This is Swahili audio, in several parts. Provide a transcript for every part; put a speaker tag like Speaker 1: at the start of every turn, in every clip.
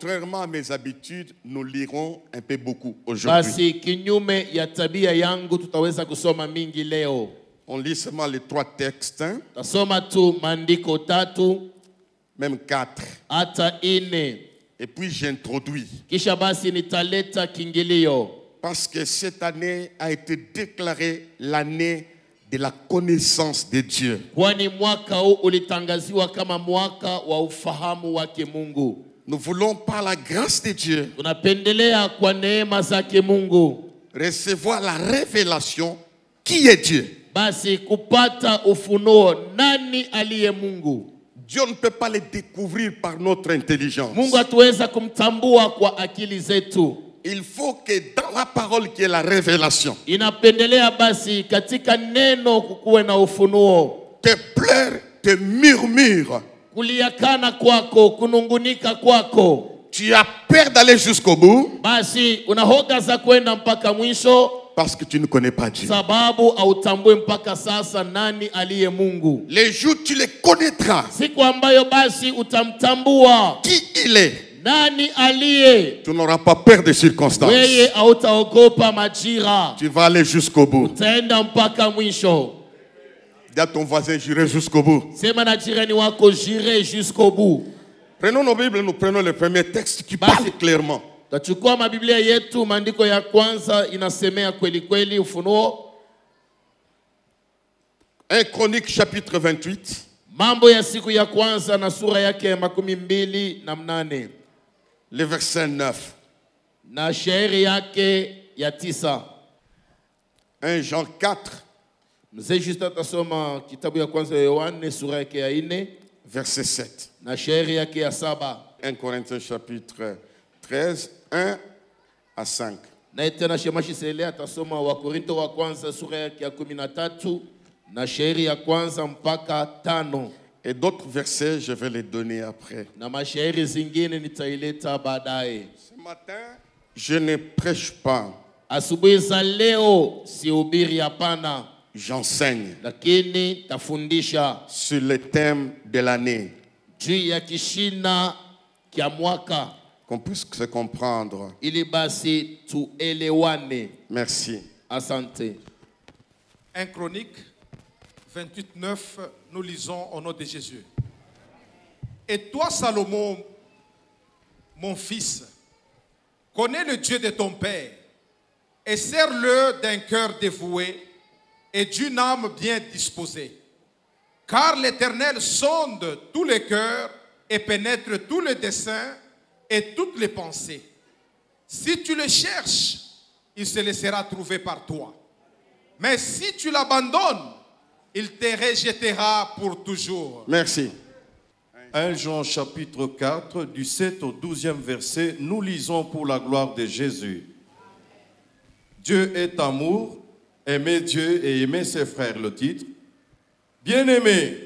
Speaker 1: Contrairement à mes habitudes, nous lirons un peu beaucoup aujourd'hui.
Speaker 2: Basi kinyume ya tabia yangu tutaweza kusoma mingi leo.
Speaker 1: On lit seulement les 3 textes, hein?
Speaker 2: Tasoma tu maandiko 3,
Speaker 1: Même 4.
Speaker 2: hata 4.
Speaker 1: Et puis j'introduis.
Speaker 2: Kisha basi nitaleta kingilio.
Speaker 1: Parce que cette année a été déclarée l'année de la connaissance de Dieu.
Speaker 2: Kwani mwaka huu ulitangaziwa kama mwaka wa ufahamu wake Mungu.
Speaker 1: Nous voulons par la grâce de Dieu
Speaker 2: Tunapendelea kwa neema zake Mungu
Speaker 1: recevoir la révélation qui est Dieu.
Speaker 2: basi kupata ufunuo nani aliye Mungu.
Speaker 1: Dieu ne peut pas le découvrir par notre intelligence.
Speaker 2: Mungu hatuweza kumtambua kwa akili zetu.
Speaker 1: Il faut que dans la parole qui est la révélation,
Speaker 2: Inapendelea basi katika neno kukuwe na ufunuo.
Speaker 1: tes pleurs, tes murmures,
Speaker 2: Kuliakana kwako, kunungunika kwako,
Speaker 1: tu as peur d'aller jusqu'au bout
Speaker 2: basi unahoga za kwenda mpaka mwisho
Speaker 1: parce que tu ne connais pas Dieu.
Speaker 2: sababu hautambui mpaka sasa nani aliye Mungu.
Speaker 1: Les jours tu le connaîtras,
Speaker 2: Siku ambayo basi utamtambua
Speaker 1: qui il est,
Speaker 2: nani aliye,
Speaker 1: tu n'auras pas peur des circonstances.
Speaker 2: wewe hautaogopa majira,
Speaker 1: Tu vas aller jusqu'au bout.
Speaker 2: utaenda mpaka mwisho.
Speaker 1: Dis à ton voisin, j'irai jusqu'au bout.
Speaker 2: Sema na jirani wako, j'irai jusqu'au bout.
Speaker 1: Prenons nos Bibles, nous prenons le premier texte qui parle clairement.
Speaker 2: Tachukua mabiblia yetu, maandiko ya kwanza inasemea kweli kweli ufunuo.
Speaker 1: 1 Chronique chapitre 28.
Speaker 2: Mambo ya siku ya kwanza na sura yake ya 28
Speaker 1: Le verset 9.
Speaker 2: na shairi yake ya 9.
Speaker 1: 1 Jean 4,
Speaker 2: Mzee Justin atasoma kitabu ya kwanza ya Yohane sura yake ya 4
Speaker 1: verset 7.
Speaker 2: na shairi yake ya 7.
Speaker 1: 1 Corinthiens chapitre 13, 1 à 5.
Speaker 2: Na tena Shemashi Sele atasoma Wakorinto wa kwanza sura yake ya 13 na shairi ya kwanza mpaka 5.
Speaker 1: Et d'autres versets, je vais les donner après.
Speaker 2: Na mashairi zingine nitaileta baadaye.
Speaker 1: Ce matin, je ne prêche pas,
Speaker 2: Asubuhi za leo sihubiri hapana,
Speaker 1: j'enseigne
Speaker 2: lakini tafundisha
Speaker 1: sur le thème de l'année,
Speaker 2: juu ya kishina kia mwaka
Speaker 1: qu'on puisse se comprendre.
Speaker 2: ili basi tuelewane.
Speaker 1: Merci.
Speaker 2: Asante.
Speaker 3: 1 Chronique 28, 9, nous lisons au nom de Jésus. Et toi, Salomon, mon fils, connais le Dieu de ton père et sers-le d'un cœur dévoué et d'une âme bien disposée. Car l'Éternel sonde tous les cœurs et pénètre tous les desseins et toutes les pensées. Si tu le cherches, il se laissera trouver par toi. Mais si tu l'abandonnes, il te rejettera pour toujours.
Speaker 1: Merci.
Speaker 4: 1 Jean chapitre 4, du 7 au 12e verset, nous lisons pour la gloire de Jésus. Dieu est amour, aimer Dieu et aimer ses frères, le titre. Bien-aimés,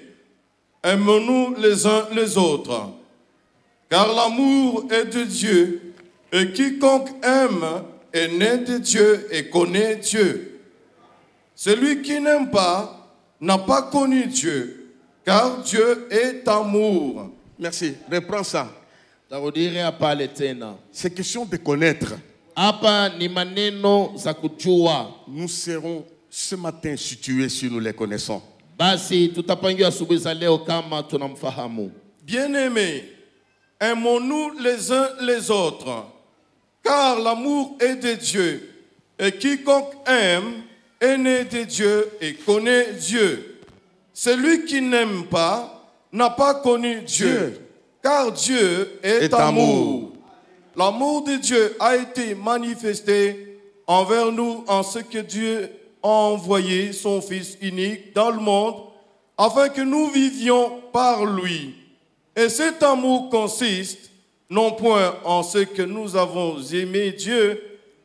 Speaker 4: aimons-nous les uns les autres, car l'amour est de Dieu, et quiconque aime est né de Dieu et connaît Dieu. Celui qui n'aime pas n'a pas connu Dieu, car Dieu est amour.
Speaker 1: Merci. Reprends ça.
Speaker 2: Tarudiria pale tena.
Speaker 1: C'est question de connaître.
Speaker 2: Hapa ni maneno za kujua.
Speaker 1: Nous serons ce matin situés si nous les connaissons.
Speaker 2: Basi tutapangiwa asubuhi za leo kama tunamfahamu.
Speaker 4: Bien-aimés, aimons-nous les uns les autres, car l'amour est de Dieu, et quiconque aime est né de Dieu et connaît Dieu. Celui qui n'aime pas n'a pas connu Dieu, car Dieu est amour. L'amour de Dieu a été manifesté envers nous en ce que Dieu a envoyé son Fils unique dans le monde, afin que nous vivions par lui. Et cet amour consiste non point en ce que nous avons aimé Dieu,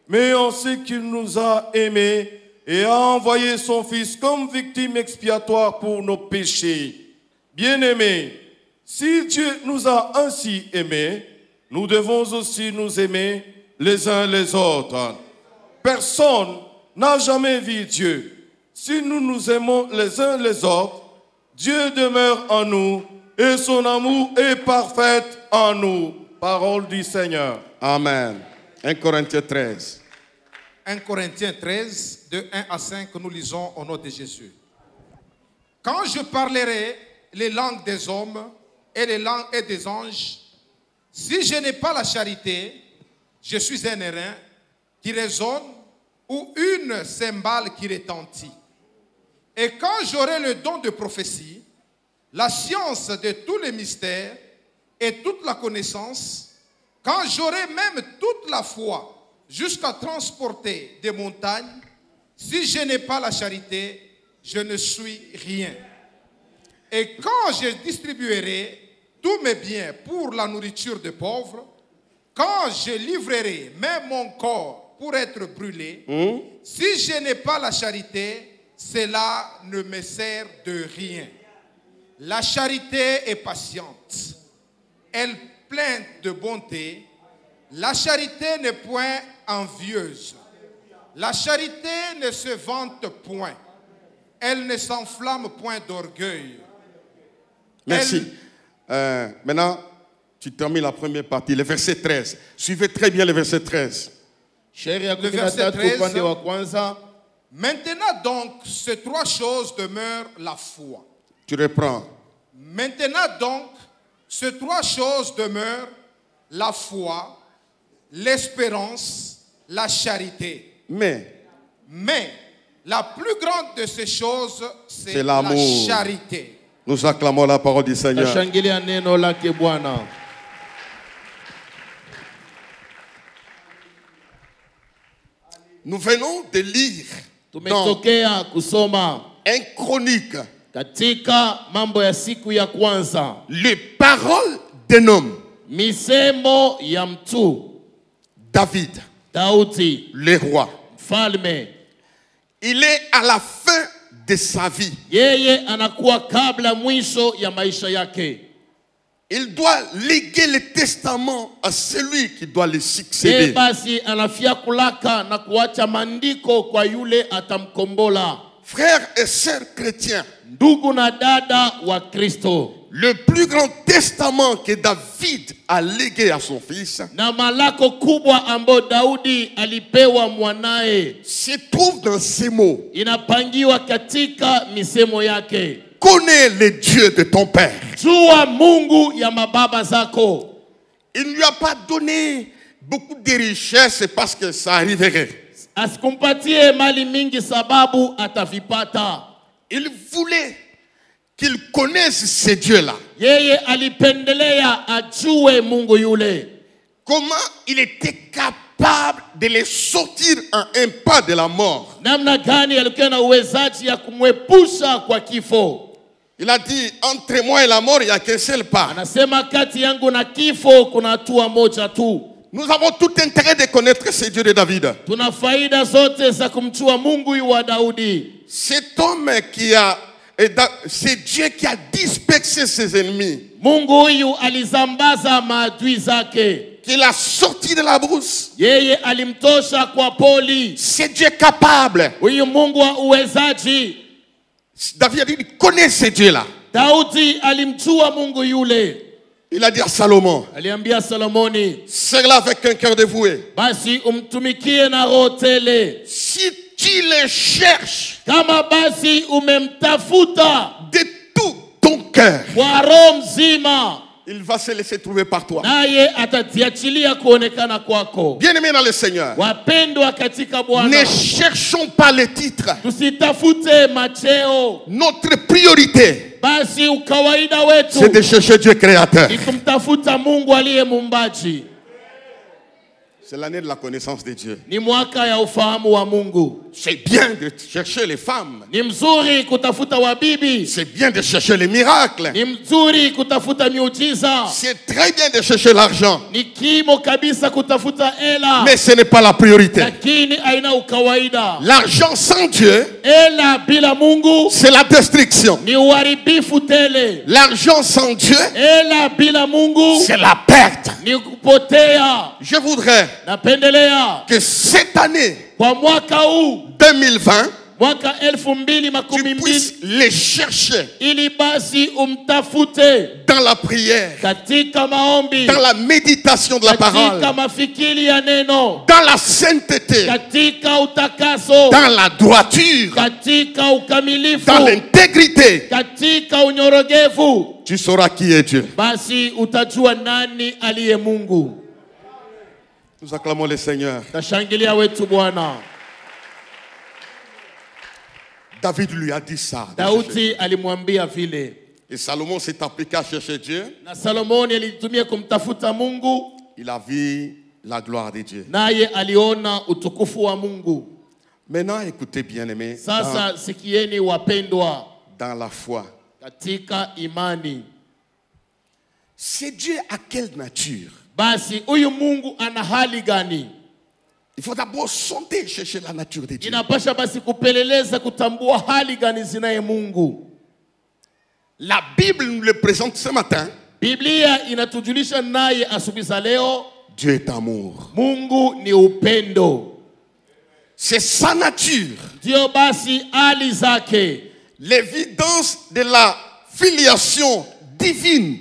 Speaker 4: mais en ce qu'il nous a aimés et a envoyé son Fils comme victime expiatoire pour nos péchés. Bien-aimés, si Dieu nous a ainsi aimés, nous devons aussi nous aimer les uns les autres. Personne n'a jamais vu Dieu. Si nous nous aimons les uns les autres, Dieu demeure en nous et son amour est parfait en nous. Parole du Seigneur.
Speaker 1: Amen. 1 Corinthiens 13.
Speaker 3: 1 Corinthiens 13, de 1 à 5, nous lisons au nom de Jésus. Quand je parlerai les langues des hommes et les langues des anges, si je n'ai pas la charité, je suis un airain qui résonne ou une cymbale qui retentit. Et quand j'aurai le don de prophétie, la science de tous les mystères et toute la connaissance, quand j'aurai même toute la foi jusqu'à transporter des montagnes, si je n'ai pas la charité, je ne suis rien. Et quand je distribuerai tous mes biens pour la nourriture des pauvres, quand je livrerai même mon corps pour être brûlé, si je n'ai pas la charité, cela ne me sert de rien. La charité est patiente. Elle pleine de bonté. La charité n'est point envieuse. La charité ne se vante point. Elle ne s'enflamme point d'orgueil.
Speaker 1: Merci. Maintenant, tu termines la première partie, le verset 13. Suivez très bien le verset 13.
Speaker 2: Le verset 13.
Speaker 3: Maintenant donc, ces trois choses demeurent la foi.
Speaker 1: Tu reprends.
Speaker 3: Maintenant donc, ces trois choses demeurent la foi, l'espérance, la charité.
Speaker 1: Mais
Speaker 3: la plus grande de ces choses, c'est
Speaker 1: l'amour.
Speaker 3: La charité.
Speaker 1: Nous acclamons la parole du Seigneur. Nous venons de lire dans 1 Chronique
Speaker 2: katika mambo ya siku ya kwanza
Speaker 1: les paroles d'un homme,
Speaker 2: misemo ya mtu
Speaker 1: David,
Speaker 2: Daudi,
Speaker 1: le roi.
Speaker 2: mfalme.
Speaker 1: Il est à la fin de sa vie.
Speaker 2: Yeye anakuwa kabla mwisho ya maisha yake.
Speaker 1: Il doit léguer le testament à celui qui doit le succéder.
Speaker 2: Basi anafia kulaka na kuacha maandiko kwa yule atamkombola.
Speaker 1: Frères et sœurs chrétiens,
Speaker 2: ndugu na dada wa Kristo,
Speaker 1: le plus grand testament que David a légué à son fils
Speaker 2: na malako kubwa ambao Daudi alipewa mwanae
Speaker 1: se trouve dans ces mots.
Speaker 2: Inapangiwa katika misemo yake.
Speaker 1: Connais le Dieu de ton père.
Speaker 2: Jua Mungu ya mababa zako.
Speaker 1: Il ne lui a pas donné beaucoup de richesses parce que ça arriverait.
Speaker 2: Asikumpatie mali mingi sababu atavipata.
Speaker 1: Il voulait qu'il connaisse ce Dieu-là.
Speaker 2: Yeye alipendelea ajue Mungu yule.
Speaker 1: Comment il était capable de les sortir en un pas de la mort.
Speaker 2: Namna gani alikuwa na uwezaji ya kumwepusha kwa kifo.
Speaker 1: Il a dit, entre moi et la mort, il n'y a qu'un seul pas.
Speaker 2: Anasema kati yangu na kifo kuna hatua moja tu.
Speaker 1: Nous avons tout intérêt de connaître ce Dieu de David.
Speaker 2: Tuna faida zote za kumjua Mungu wa Daudi.
Speaker 1: Cet homme qui a, c'est Dieu qui a dispersé ses ennemis.
Speaker 2: Mungu huyu alizambaza maadui zake.
Speaker 1: Qu'il a sorti de la brousse.
Speaker 2: Yeye alimtosha kwa poli.
Speaker 1: C'est Dieu capable.
Speaker 2: Huyu Mungu wa uwezaji.
Speaker 1: David a dit, connais ce Dieu-là.
Speaker 2: Daudi alimjua Mungu yule.
Speaker 1: Il a dit à Salomon,
Speaker 2: aliambia Salomoni,
Speaker 1: sers-la avec un cœur dévoué.
Speaker 2: Basi umtumikie na roho tele.
Speaker 1: Si tu le cherches,
Speaker 2: kama basi umemtafuta
Speaker 1: de tout ton cœur,
Speaker 2: kwa roho mzima,
Speaker 1: il va se laisser trouver par toi.
Speaker 2: Naye atatiachilia kuonekana kwako.
Speaker 1: Bien-aimés dans le Seigneur,
Speaker 2: wapendwa katika Bwana,
Speaker 1: ne cherchons pas les titres.
Speaker 2: Tusitafute macheo.
Speaker 1: Notre priorité,
Speaker 2: basi ukawaida wetu,
Speaker 1: c'est de chercher Dieu créateur.
Speaker 2: ni kumtafuta Mungu aliye muumbaji.
Speaker 1: C'est l'année de la connaissance de Dieu.
Speaker 2: Ni mwaka ya ufahamu wa Mungu.
Speaker 1: C'est bien de chercher les femmes.
Speaker 2: Ni mzuri kutafuta wabibi.
Speaker 1: C'est bien de chercher les miracles.
Speaker 2: Ni mzuri kutafuta miujiza.
Speaker 1: C'est très bien de chercher l'argent.
Speaker 2: Ni kimo kabisa kutafuta hela.
Speaker 1: Mais ce n'est pas la priorité.
Speaker 2: Lakini aina ukawaida.
Speaker 1: L'argent sans Dieu,
Speaker 2: hela bila Mungu,
Speaker 1: c'est la destruction.
Speaker 2: Ni uharibifu tele.
Speaker 1: L'argent sans Dieu,
Speaker 2: hela bila Mungu,
Speaker 1: c'est la perte.
Speaker 2: Ni kupotea.
Speaker 1: Je voudrais
Speaker 2: napendelea
Speaker 1: que cette année
Speaker 2: kwa mwaka huu
Speaker 1: 2020,
Speaker 2: mwaka
Speaker 1: tu
Speaker 2: 2012
Speaker 1: puisses les chercher
Speaker 2: ili basi umtafute
Speaker 1: dans la prière,
Speaker 2: katika maombi,
Speaker 1: dans la méditation de la parole,
Speaker 2: katika mafikiri ya neno,
Speaker 1: dans la sainteté,
Speaker 2: katika utakaso,
Speaker 1: dans la droiture,
Speaker 2: katika ukamilifu,
Speaker 1: dans l'intégrité.
Speaker 2: katika unyorogevu,
Speaker 1: Tu sauras qui est Dieu.
Speaker 2: basi utajua nani aliye Mungu.
Speaker 1: Nous acclamons le Seigneur.
Speaker 2: Tashangilia wetu Bwana.
Speaker 1: David lui a dit ça.
Speaker 2: Daudi alimwambia vile.
Speaker 1: Et Salomon s'est appliqué à chercher Dieu.
Speaker 2: Na Salomoni alitumia kumtafuta Mungu.
Speaker 1: Il a vu la gloire de Dieu.
Speaker 2: Naye aliona utukufu wa Mungu.
Speaker 1: Maintenant, écoutez bien aimés,
Speaker 2: Sasa sikieni wapendwa,
Speaker 1: dans la foi.
Speaker 2: katika imani.
Speaker 1: C'est Dieu à quelle nature?
Speaker 2: Basi huyu Mungu ana hali gani?
Speaker 1: Il faut d'abord sonder, chercher la nature de Dieu.
Speaker 2: Inapasha basi kupeleleza kutambua hali gani zinaye Mungu.
Speaker 1: La Bible nous le présente ce matin.
Speaker 2: Biblia inatujulisha naye asubuhi za leo,
Speaker 1: Dieu est amour.
Speaker 2: Mungu ni upendo.
Speaker 1: C'est sa nature.
Speaker 2: Ndio basi hali zake.
Speaker 1: L'évidence de la filiation divine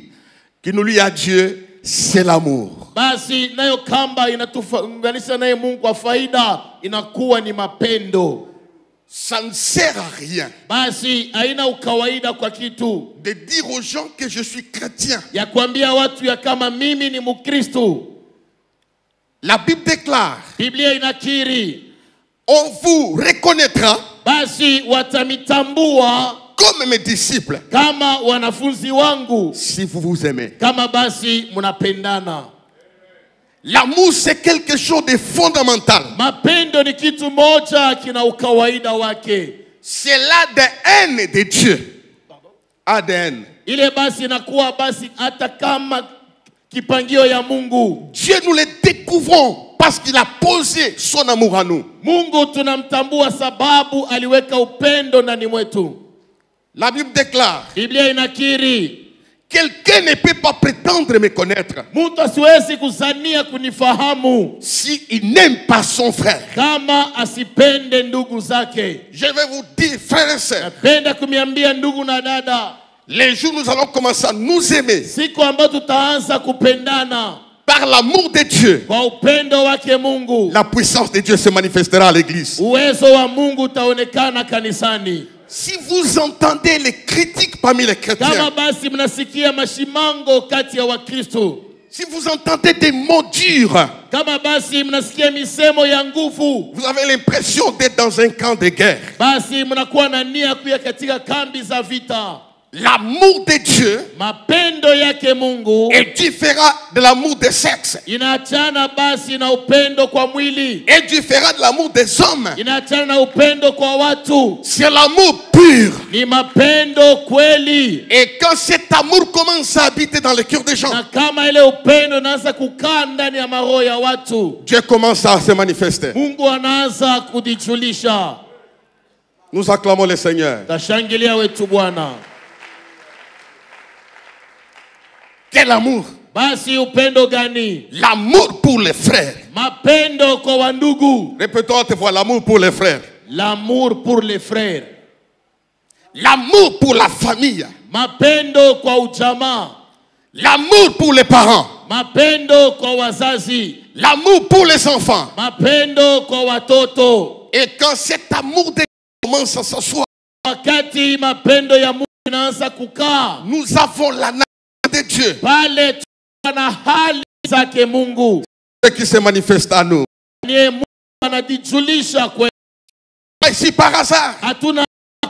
Speaker 1: qui nous lie à Dieu, c'est l'amour.
Speaker 2: Basi nayo kamba inatuunganisha naye Mungu kwa faida inakuwa ni mapendo.
Speaker 1: Ça ne sert à rien
Speaker 2: Basi haina ukawaida kwa kitu
Speaker 1: de dire aux gens que je suis chrétien.
Speaker 2: ya kuambia watu ya kama mimi ni Mkristo.
Speaker 1: La Bible déclare,
Speaker 2: Biblia inakiri,
Speaker 1: on vous reconnaîtra
Speaker 2: basi watamitambua
Speaker 1: comme mes disciples
Speaker 2: kama wanafunzi wangu,
Speaker 1: si vous vous aimez.
Speaker 2: kama basi mnapendana.
Speaker 1: L'amour, c'est quelque chose de fondamental.
Speaker 2: Mapendo ni kitu moja kina ukawaida wake.
Speaker 1: C'est l'ADN de Dieu. ADN.
Speaker 2: Ile basi inakuwa basi hata kama kipangio ya Mungu.
Speaker 1: Dieu, nous le découvrons parce qu'il a posé son amour à nous.
Speaker 2: Mungu tunamtambua sababu aliweka upendo ndani mwetu.
Speaker 1: La Bible déclare,
Speaker 2: Biblia inakiri,
Speaker 1: quelqu'un ne peut pas prétendre me connaître
Speaker 2: mtu asiwezi kuzania kunifahamu
Speaker 1: s'il n'aime pas son frère.
Speaker 2: kama asipende ndugu zake.
Speaker 1: Je vais vous dire, frères et sœurs,
Speaker 2: Napenda kumiambia ndugu na dada,
Speaker 1: les jours nous allons commencer à nous aimer
Speaker 2: siku ambayo tutaanza kupendana
Speaker 1: par l'amour de Dieu.
Speaker 2: kwa upendo wake Mungu,
Speaker 1: La puissance de Dieu se manifestera à l'église.
Speaker 2: uwezo wa Mungu utaonekana kanisani.
Speaker 1: Si vous entendez les critiques parmi les
Speaker 2: Kama
Speaker 1: chrétiens,
Speaker 2: basi mnasikia mashimango kati ya Wakristo,
Speaker 1: si vous entendez des mots durs,
Speaker 2: kama basi mnasikia misemo ya nguvu,
Speaker 1: vous avez l'impression d'être dans un camp de guerre.
Speaker 2: basi mnakuwa na nia kuya katika kambi za vita.
Speaker 1: L'amour de Dieu
Speaker 2: Mapendo yake Mungu
Speaker 1: est différent de l'amour des sexes,
Speaker 2: inaachana basi na upendo kwa mwili,
Speaker 1: est différent de l'amour des hommes.
Speaker 2: inaachana na upendo kwa watu.
Speaker 1: C'est l'amour pur.
Speaker 2: Ni mapendo kweli.
Speaker 1: Et quand cet amour commence à habiter dans le cœur des gens,
Speaker 2: Na kama ile upendo inaanza kukaa ndani ya maroho ya watu,
Speaker 1: Dieu commence à se manifester.
Speaker 2: Mungu anaanza kujijulisha.
Speaker 1: Nous acclamons le Seigneur.
Speaker 2: Tashangilia wetu Bwana.
Speaker 1: Quel amour!
Speaker 2: Basi upendo gani?
Speaker 1: L'amour pour les frères.
Speaker 2: Mapendo kwa wandugu.
Speaker 1: Répétons à te voir, l'amour pour les frères.
Speaker 2: L'amour pour les frères.
Speaker 1: L'amour pour la famille.
Speaker 2: Mapendo kwa ujamaa.
Speaker 1: L'amour pour les parents.
Speaker 2: Mapendo kwa wazazi.
Speaker 1: L'amour pour les enfants.
Speaker 2: Mapendo kwa watoto.
Speaker 1: Et quand cet amour de Dieu commence à s'asseoir,
Speaker 2: Wakati mapendo ya Mungu inaanza kukaa,
Speaker 1: nous avons la nature de Dieu
Speaker 2: pale tuna hali zake Mungu.
Speaker 1: qui se manifeste à nous.
Speaker 2: Ni Mungu anajijulisha kwetu.
Speaker 1: Pas ici par hasard.
Speaker 2: Hatuna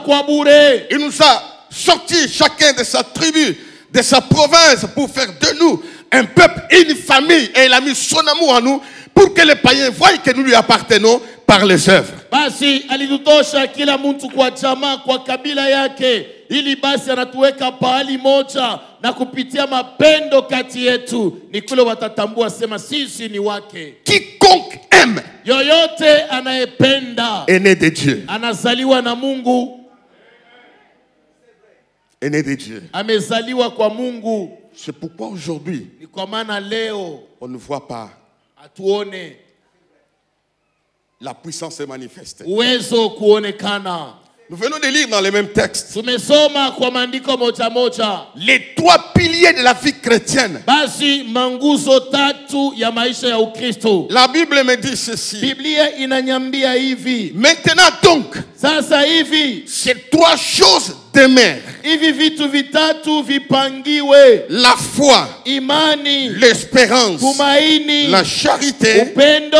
Speaker 2: kwa bure.
Speaker 1: Il nous a sortis chacun de sa tribu, de sa province, pour faire de nous un peuple, une famille. Et il a mis son amour en nous pour que les païens voient que nous lui appartenons par les œuvres.
Speaker 2: Basi alitutosha kila mtu kwa jamaa, kwa kabila yake, ili basi anatuweka pahali moja, na kupitia mapendo kati yetu ni kule watatambua sema sisi ni wake.
Speaker 1: Quiconque aime
Speaker 2: Yoyote anayependa
Speaker 1: est né de Dieu.
Speaker 2: anazaliwa na Mungu,
Speaker 1: Est né de Dieu.
Speaker 2: amezaliwa kwa Mungu.
Speaker 1: C'est pourquoi aujourd'hui,
Speaker 2: Ni kwa maana leo
Speaker 1: on ne voit pas.
Speaker 2: atuone
Speaker 1: la puissance est manifestée.
Speaker 2: uwezo kuonekana.
Speaker 1: Nous venons de lire dans les mêmes textes.
Speaker 2: Tumesoma kwa maandiko moja moja.
Speaker 1: Les 3 piliers de la vie chrétienne.
Speaker 2: Basi manguzo 3 ya maisha ya Ukristo.
Speaker 1: La Bible me dit ceci.
Speaker 2: Biblia inanyambia hivi.
Speaker 1: Maintenant donc,
Speaker 2: Sasa hivi,
Speaker 1: ces 3 choses demeurent.
Speaker 2: hivi vitu vitatu vipangiwe:
Speaker 1: La foi,
Speaker 2: imani,
Speaker 1: l'espérance,
Speaker 2: tumaini,
Speaker 1: la charité.
Speaker 2: upendo.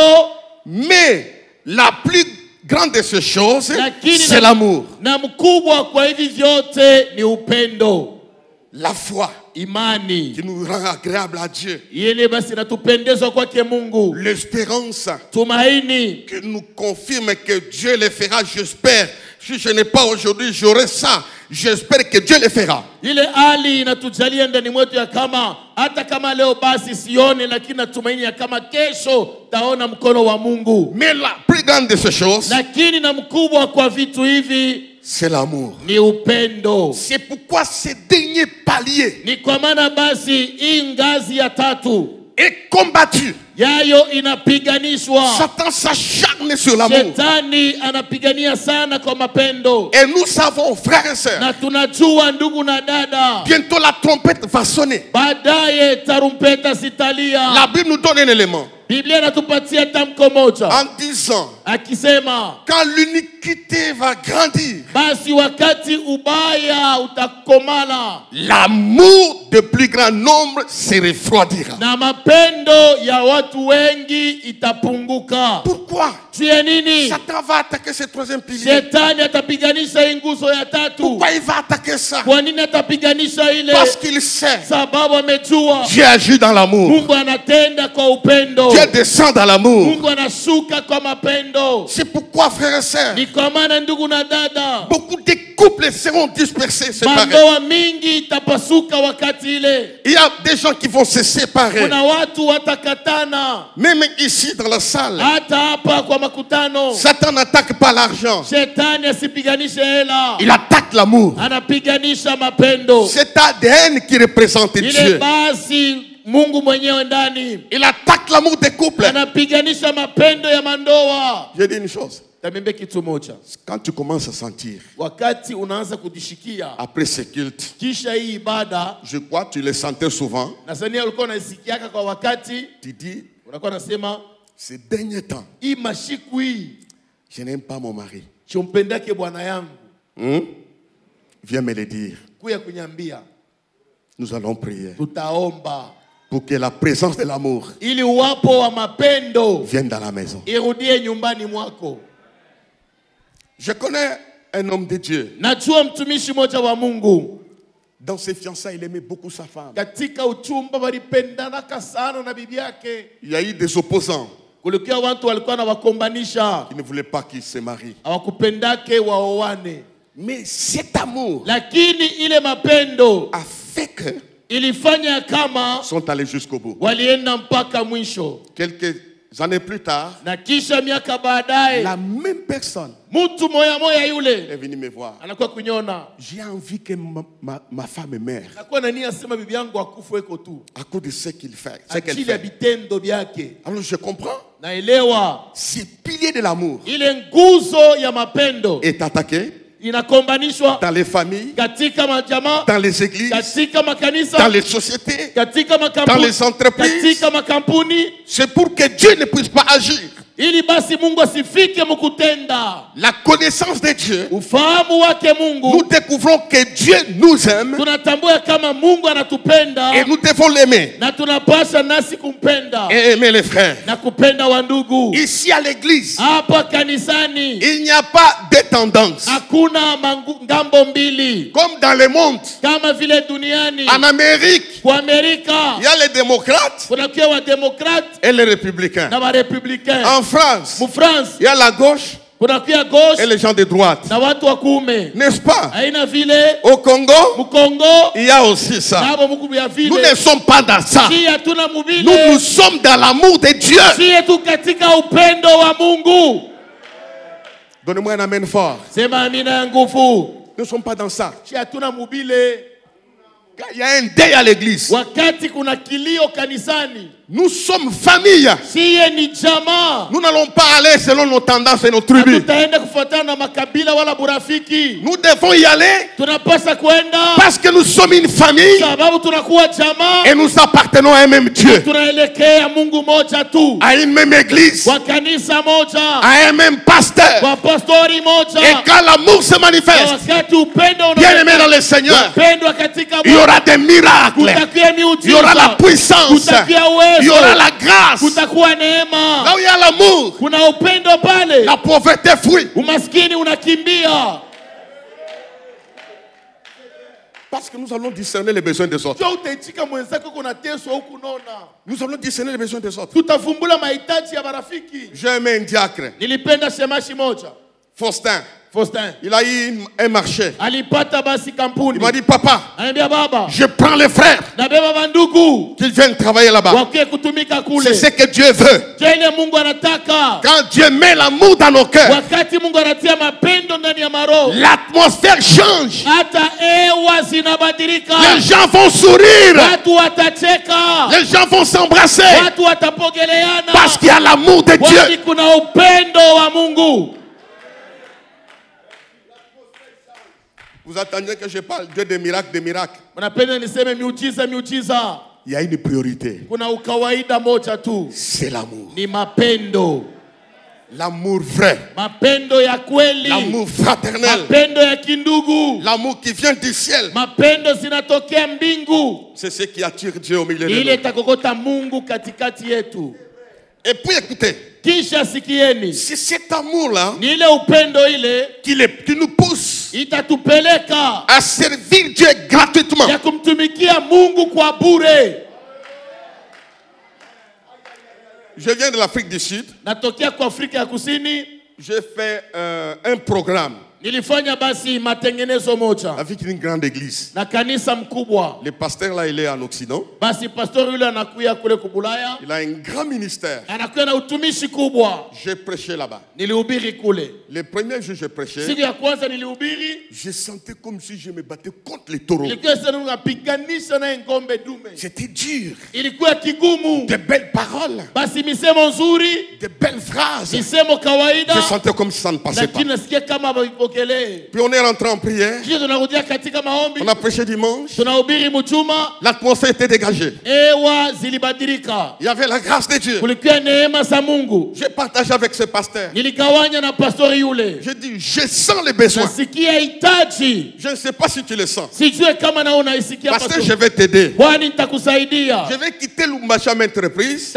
Speaker 1: Mais la plus grande de ces choses,
Speaker 2: Lakini
Speaker 1: c'est l'amour.
Speaker 2: na mkubwa kwa hivi vyote ni upendo.
Speaker 1: La foi
Speaker 2: Imani
Speaker 1: qui nous rend agréable à Dieu.
Speaker 2: ile basi natupendezwa kwake Mungu.
Speaker 1: L'espérance
Speaker 2: Tumaini
Speaker 1: qui nous confirme que Dieu le fera, j'espère. Si je n'ai pas aujourd'hui, j'aurai ça. J'espère que Dieu le fera.
Speaker 2: ile hali inatujalia ndani mwetu ya kama hata kama leo basi sione, lakini natumaini ya kama kesho taona mkono wa Mungu.
Speaker 1: Mais la plus grande de ces choses,
Speaker 2: Lakini na mkubwa kwa vitu hivi
Speaker 1: c'est l'amour.
Speaker 2: ni upendo.
Speaker 1: C'est pourquoi ce dernier palier
Speaker 2: Ni kwa maana basi hii ngazi ya 3
Speaker 1: est combattu.
Speaker 2: yayo inapiganishwa.
Speaker 1: Satan s'acharne sur l'amour.
Speaker 2: Shetani anapigania sana kwa mapendo.
Speaker 1: Et nous savons, frères et sœurs,
Speaker 2: Na tunajua ndugu na dada,
Speaker 1: bientôt la trompette va sonner.
Speaker 2: baadaye tarumpeta zitalia.
Speaker 1: La Bible nous donne un élément
Speaker 2: Biblia inatupatia tamko moja
Speaker 1: en disant,
Speaker 2: akisema,
Speaker 1: quand l'iniquité va grandir,
Speaker 2: basi wakati ubaya utakomala
Speaker 1: l'amour de plus grand nombre se refroidira.
Speaker 2: na mapendo ya watu wengi itapunguka.
Speaker 1: Pourquoi
Speaker 2: Juu ya nini?
Speaker 1: Satan va attaquer ce 3e pilier?
Speaker 2: Shetani atapiganisha hii nguzo ya 3.
Speaker 1: Pourquoi il va attaquer ça?
Speaker 2: Kwa nini atapiganisha ile?
Speaker 1: Parce qu'il sait,
Speaker 2: Sababu amejua
Speaker 1: Dieu agit dans l'amour.
Speaker 2: Mungu anatenda kwa upendo.
Speaker 1: Dieu descend dans l'amour.
Speaker 2: Mungu anashuka kwa mapendo.
Speaker 1: C'est pourquoi, frères et sœurs,
Speaker 2: Ni kwa maana ndugu na dada,
Speaker 1: beaucoup de couples seront dispersés, séparés.
Speaker 2: mandoa mingi itapasuka wakati ile.
Speaker 1: Il y a des gens qui vont se séparer.
Speaker 2: Kuna watu watakatana.
Speaker 1: Même ici dans la salle,
Speaker 2: Hata hapa kwa makutano,
Speaker 1: Satan n'attaque pas l'argent.
Speaker 2: Shetani asipiganishe hela,
Speaker 1: Il attaque l'amour.
Speaker 2: anapiganisha mapendo.
Speaker 1: C'est ADN qui représente
Speaker 2: Ile
Speaker 1: Dieu.
Speaker 2: basi Mungu mwenyewe ndani
Speaker 1: Il attaque l'amour des couples.
Speaker 2: anapiganisha mapendo ya mandoa.
Speaker 1: Je dis une chose.
Speaker 2: Tamembe kitu moja,
Speaker 1: Quand tu commences à sentir,
Speaker 2: wakati unaanza kujishikia
Speaker 1: après ce culte,
Speaker 2: kisha hii ibada,
Speaker 1: je crois que tu le sentais souvent,
Speaker 2: na sania ulikuwa unasikiaka kwa wakati
Speaker 1: tu dis,
Speaker 2: unakuwa nasema,
Speaker 1: ces derniers temps,
Speaker 2: hii mashiku hii
Speaker 1: je n'aime pas mon mari.
Speaker 2: chompendake bwana yangu,
Speaker 1: Viens me le dire.
Speaker 2: kuya kunyambia.
Speaker 1: Nous allons prier
Speaker 2: Tutaomba
Speaker 1: pour que la présence de l'amour
Speaker 2: ili uwapo wa mapendo
Speaker 1: vienne dans la maison.
Speaker 2: irudie nyumbani mwako.
Speaker 1: Je connais un homme de Dieu.
Speaker 2: Najua mtumishi moja wa Mungu,
Speaker 1: Dans ses fiançailles, il aimait beaucoup sa femme.
Speaker 2: katika uchumba walipendanaka sana na bibi yake.
Speaker 1: Il y a eu des opposants
Speaker 2: Kulikuwa watu walikuwa na wakombanisha,
Speaker 1: qui ne voulaient pas qu'il se marie.
Speaker 2: hawakupendake waoane,
Speaker 1: Mais cet amour
Speaker 2: lakini ile mapendo
Speaker 1: a fait que
Speaker 2: ilifanya kama
Speaker 1: sont allés jusqu'au bout.
Speaker 2: walienda mpaka mwisho.
Speaker 1: Quelques années plus tard,
Speaker 2: Na kisha miaka baadaye,
Speaker 1: la même personne
Speaker 2: mtu moya moya
Speaker 1: est
Speaker 2: yule
Speaker 1: venue me voir.
Speaker 2: anakuwa kunyona,
Speaker 1: J'ai envie que ma femme meure
Speaker 2: anakuwa na nia sema bibi yangu akufu eko tu
Speaker 1: à cause de ce qu'il fait. Ce qu'elle
Speaker 2: ajili ya
Speaker 1: fait.
Speaker 2: vitendo vyake.
Speaker 1: Alors je comprends.
Speaker 2: Naelewa
Speaker 1: Ce pilier de l'amour
Speaker 2: ile nguzo ya mapendo
Speaker 1: est attaqué
Speaker 2: inakombanishwa
Speaker 1: dans les familles,
Speaker 2: katika majamaa,
Speaker 1: dans les églises,
Speaker 2: katika
Speaker 1: dans
Speaker 2: makanisa,
Speaker 1: les sociétés,
Speaker 2: katika
Speaker 1: dans
Speaker 2: makampuni,
Speaker 1: les entreprises.
Speaker 2: katika makampuni,
Speaker 1: C'est pour que Dieu ne puisse pas agir.
Speaker 2: ili basi Mungu asifike mkutenda.
Speaker 1: La connaissance de Dieu,
Speaker 2: Ufahamu wake
Speaker 1: nous
Speaker 2: Mungu,
Speaker 1: découvrons que Dieu nous aime
Speaker 2: tunatambua kama Mungu anatupenda
Speaker 1: et nous devons l'aimer
Speaker 2: na tunapasha nasi kumpenda
Speaker 1: et aimer les frères.
Speaker 2: na kupenda wandugu.
Speaker 1: Ici à l'église,
Speaker 2: Hapa kanisani
Speaker 1: il n'y a pas de tendance.
Speaker 2: hakuna ngambo mbili
Speaker 1: Comme dans le monde,
Speaker 2: kama vile duniani.
Speaker 1: en Amérique,
Speaker 2: Kwa Amerika
Speaker 1: il y a les démocrates
Speaker 2: kunakuwa wademokrati
Speaker 1: et les républicains.
Speaker 2: na warepublicain.
Speaker 1: En France,
Speaker 2: Mufrance
Speaker 1: il y a la gauche
Speaker 2: kunakuwa
Speaker 1: et
Speaker 2: gauche
Speaker 1: les gens de droite.
Speaker 2: na watu wa kuume.
Speaker 1: N'est-ce pas?
Speaker 2: Haina vile
Speaker 1: Au Congo,
Speaker 2: Mkongo
Speaker 1: il y a aussi ça.
Speaker 2: nabo muku ya
Speaker 1: Nous
Speaker 2: vile.
Speaker 1: ne sommes pas dans ça.
Speaker 2: Si hatuna
Speaker 1: Nous
Speaker 2: mubile,
Speaker 1: sommes dans l'amour de Dieu.
Speaker 2: si tu katika upendo wa Mungu.
Speaker 1: Donnez-moi un amen fort.
Speaker 2: Sema amina ya nguvu.
Speaker 1: Nous ne sommes pas dans ça.
Speaker 2: Si hatuna mubile,
Speaker 1: Quand il y a un deuil à l'église,
Speaker 2: wakati kuna kilio kanisani,
Speaker 1: Nous sommes famille.
Speaker 2: siye ni jamaa.
Speaker 1: Nous n'allons pas aller selon nos tendances et nos tribus.
Speaker 2: Hatutaenda kufuatana na makabila wala burafiki.
Speaker 1: Nous devons y aller
Speaker 2: Tunapasa kwenda
Speaker 1: parce que nous sommes une famille
Speaker 2: sababu tunakuwa jamaa.
Speaker 1: et nous appartenons à un même Dieu,
Speaker 2: Tunaelekea Mungu moja tu,
Speaker 1: à une même église,
Speaker 2: kwa kanisa moja,
Speaker 1: à un même pasteur.
Speaker 2: kwa pastori moja.
Speaker 1: Et quand l'amour se
Speaker 2: Na
Speaker 1: manifeste,
Speaker 2: wakati upendo
Speaker 1: bien aimé dans le Seigneur,
Speaker 2: unapendwa katika
Speaker 1: il y aura des miracles,
Speaker 2: kutakia
Speaker 1: il y aura la
Speaker 2: miujiza,
Speaker 1: puissance,
Speaker 2: kutakia
Speaker 1: il y
Speaker 2: uwezo,
Speaker 1: aura la grâce.
Speaker 2: kutakuwa
Speaker 1: Là
Speaker 2: neema.
Speaker 1: où il y a l'amour,
Speaker 2: Kuna upendo pale,
Speaker 1: la pauvreté fuit.
Speaker 2: umaskini unakimbia.
Speaker 1: Parce que nous allons discerner les besoins des autres.
Speaker 2: Sio utaitika mwenzako kunateswa huku nona.
Speaker 1: Nous allons discerner les besoins des autres.
Speaker 2: Tutavumbula mahitaji ya marafiki.
Speaker 1: J'ai aimé un diacre,
Speaker 2: Nilipenda shemashi moja,
Speaker 1: Faustin.
Speaker 2: Faustin.
Speaker 1: Il a eu un marché.
Speaker 2: Alipata basi kampuni.
Speaker 1: Il m'a dit, papa,
Speaker 2: Anambia baba,
Speaker 1: je prends les frères
Speaker 2: nabeba bandugu
Speaker 1: qui viennent travailler là-bas.
Speaker 2: wakie kutumika kule.
Speaker 1: C'est ce que Dieu veut.
Speaker 2: Je ile Mungu anataka.
Speaker 1: Quand Dieu met l'amour dans nos cœurs,
Speaker 2: Wakati Mungu anatia mapendo ndani ya maroho,
Speaker 1: l'atmosphère change.
Speaker 2: hata ewa zinabadilika.
Speaker 1: Les gens vont sourire.
Speaker 2: Watu watacheka.
Speaker 1: Les gens vont s'embrasser.
Speaker 2: Watu watapogeleana.
Speaker 1: Parce qu'il y a l'amour de
Speaker 2: Kwani
Speaker 1: Dieu.
Speaker 2: kuna upendo wa Mungu.
Speaker 1: Vous attendez que je parle Dieu des miracles, des miracles.
Speaker 2: Mnapenda niseme miujiza, miujiza.
Speaker 1: Il y a une priorité.
Speaker 2: Kuna ukawaida moja tu,
Speaker 1: C'est l'amour.
Speaker 2: ni mapendo.
Speaker 1: L'amour vrai.
Speaker 2: Mapendo ya kweli.
Speaker 1: L'amour fraternel.
Speaker 2: Mapendo ya kindugu.
Speaker 1: L'amour qui vient du ciel.
Speaker 2: Mapendo zinatokea mbingu.
Speaker 1: C'est ce qui attire Dieu au milieu de
Speaker 2: Ile
Speaker 1: nous.
Speaker 2: takokota Mungu katikati yetu.
Speaker 1: Et puis écoutez,
Speaker 2: Kisha sikieni,
Speaker 1: c'est cet amour-là
Speaker 2: ni ile upendo ile
Speaker 1: qui nous pousse
Speaker 2: itatupeleka
Speaker 1: à servir Dieu gratuitement.
Speaker 2: ya kumtumikia Mungu kwa bure.
Speaker 1: Je viens de l'Afrique du Sud.
Speaker 2: Natokea kwa Afrika ya Kusini.
Speaker 1: J'ai fait un programme
Speaker 2: Nilifanya basi matengenezo moja
Speaker 1: avec une grande église.
Speaker 2: na kanisa mkubwa.
Speaker 1: Le pasteur là, il est en Occident.
Speaker 2: Basi pastori yule anakuya kule kubulaya,
Speaker 1: Il a un grand ministère.
Speaker 2: anakuya na utumishi kubwa.
Speaker 1: J'ai prêché là-bas.
Speaker 2: Nilihubiri kule.
Speaker 1: Le premier jour, j'ai prêché.
Speaker 2: Siku ya kwanza nilihubiri,
Speaker 1: Je sentais comme si je me battais contre les taureaux.
Speaker 2: ilikuwa sana unapiganisha na ngombe dume.
Speaker 1: C'était dur.
Speaker 2: Ilikuwa kigumu.
Speaker 1: De belles paroles,
Speaker 2: Basi misemo nzuri,
Speaker 1: de belles phrases.
Speaker 2: misemo kawaida,
Speaker 1: Je sentais comme si ça ne passait pas.
Speaker 2: lakini nasikia kama havipokelee.
Speaker 1: Puis on est rentré en prière.
Speaker 2: Kisha tunarudia katika maombi,
Speaker 1: On a prêché dimanche.
Speaker 2: tunahubiri mchuma,
Speaker 1: L'atmosphère était dégagée.
Speaker 2: ewa zilibadilika.
Speaker 1: Il y avait la grâce de Dieu.
Speaker 2: Kulikuwa neema za Mungu.
Speaker 1: J'ai partagé avec ce pasteur.
Speaker 2: Niligawanya na pastori yule.
Speaker 1: J'ai dit, je sens les besoins.
Speaker 2: Nasikia hitaji.
Speaker 1: Je ne sais pas si tu le sens.
Speaker 2: Sijue kama na unaisikia
Speaker 1: Pasteur,
Speaker 2: pastori.
Speaker 1: je vais t'aider.
Speaker 2: Kwani nitakusaidia.
Speaker 1: Je vais quitter Lumbashi à maintes reprises.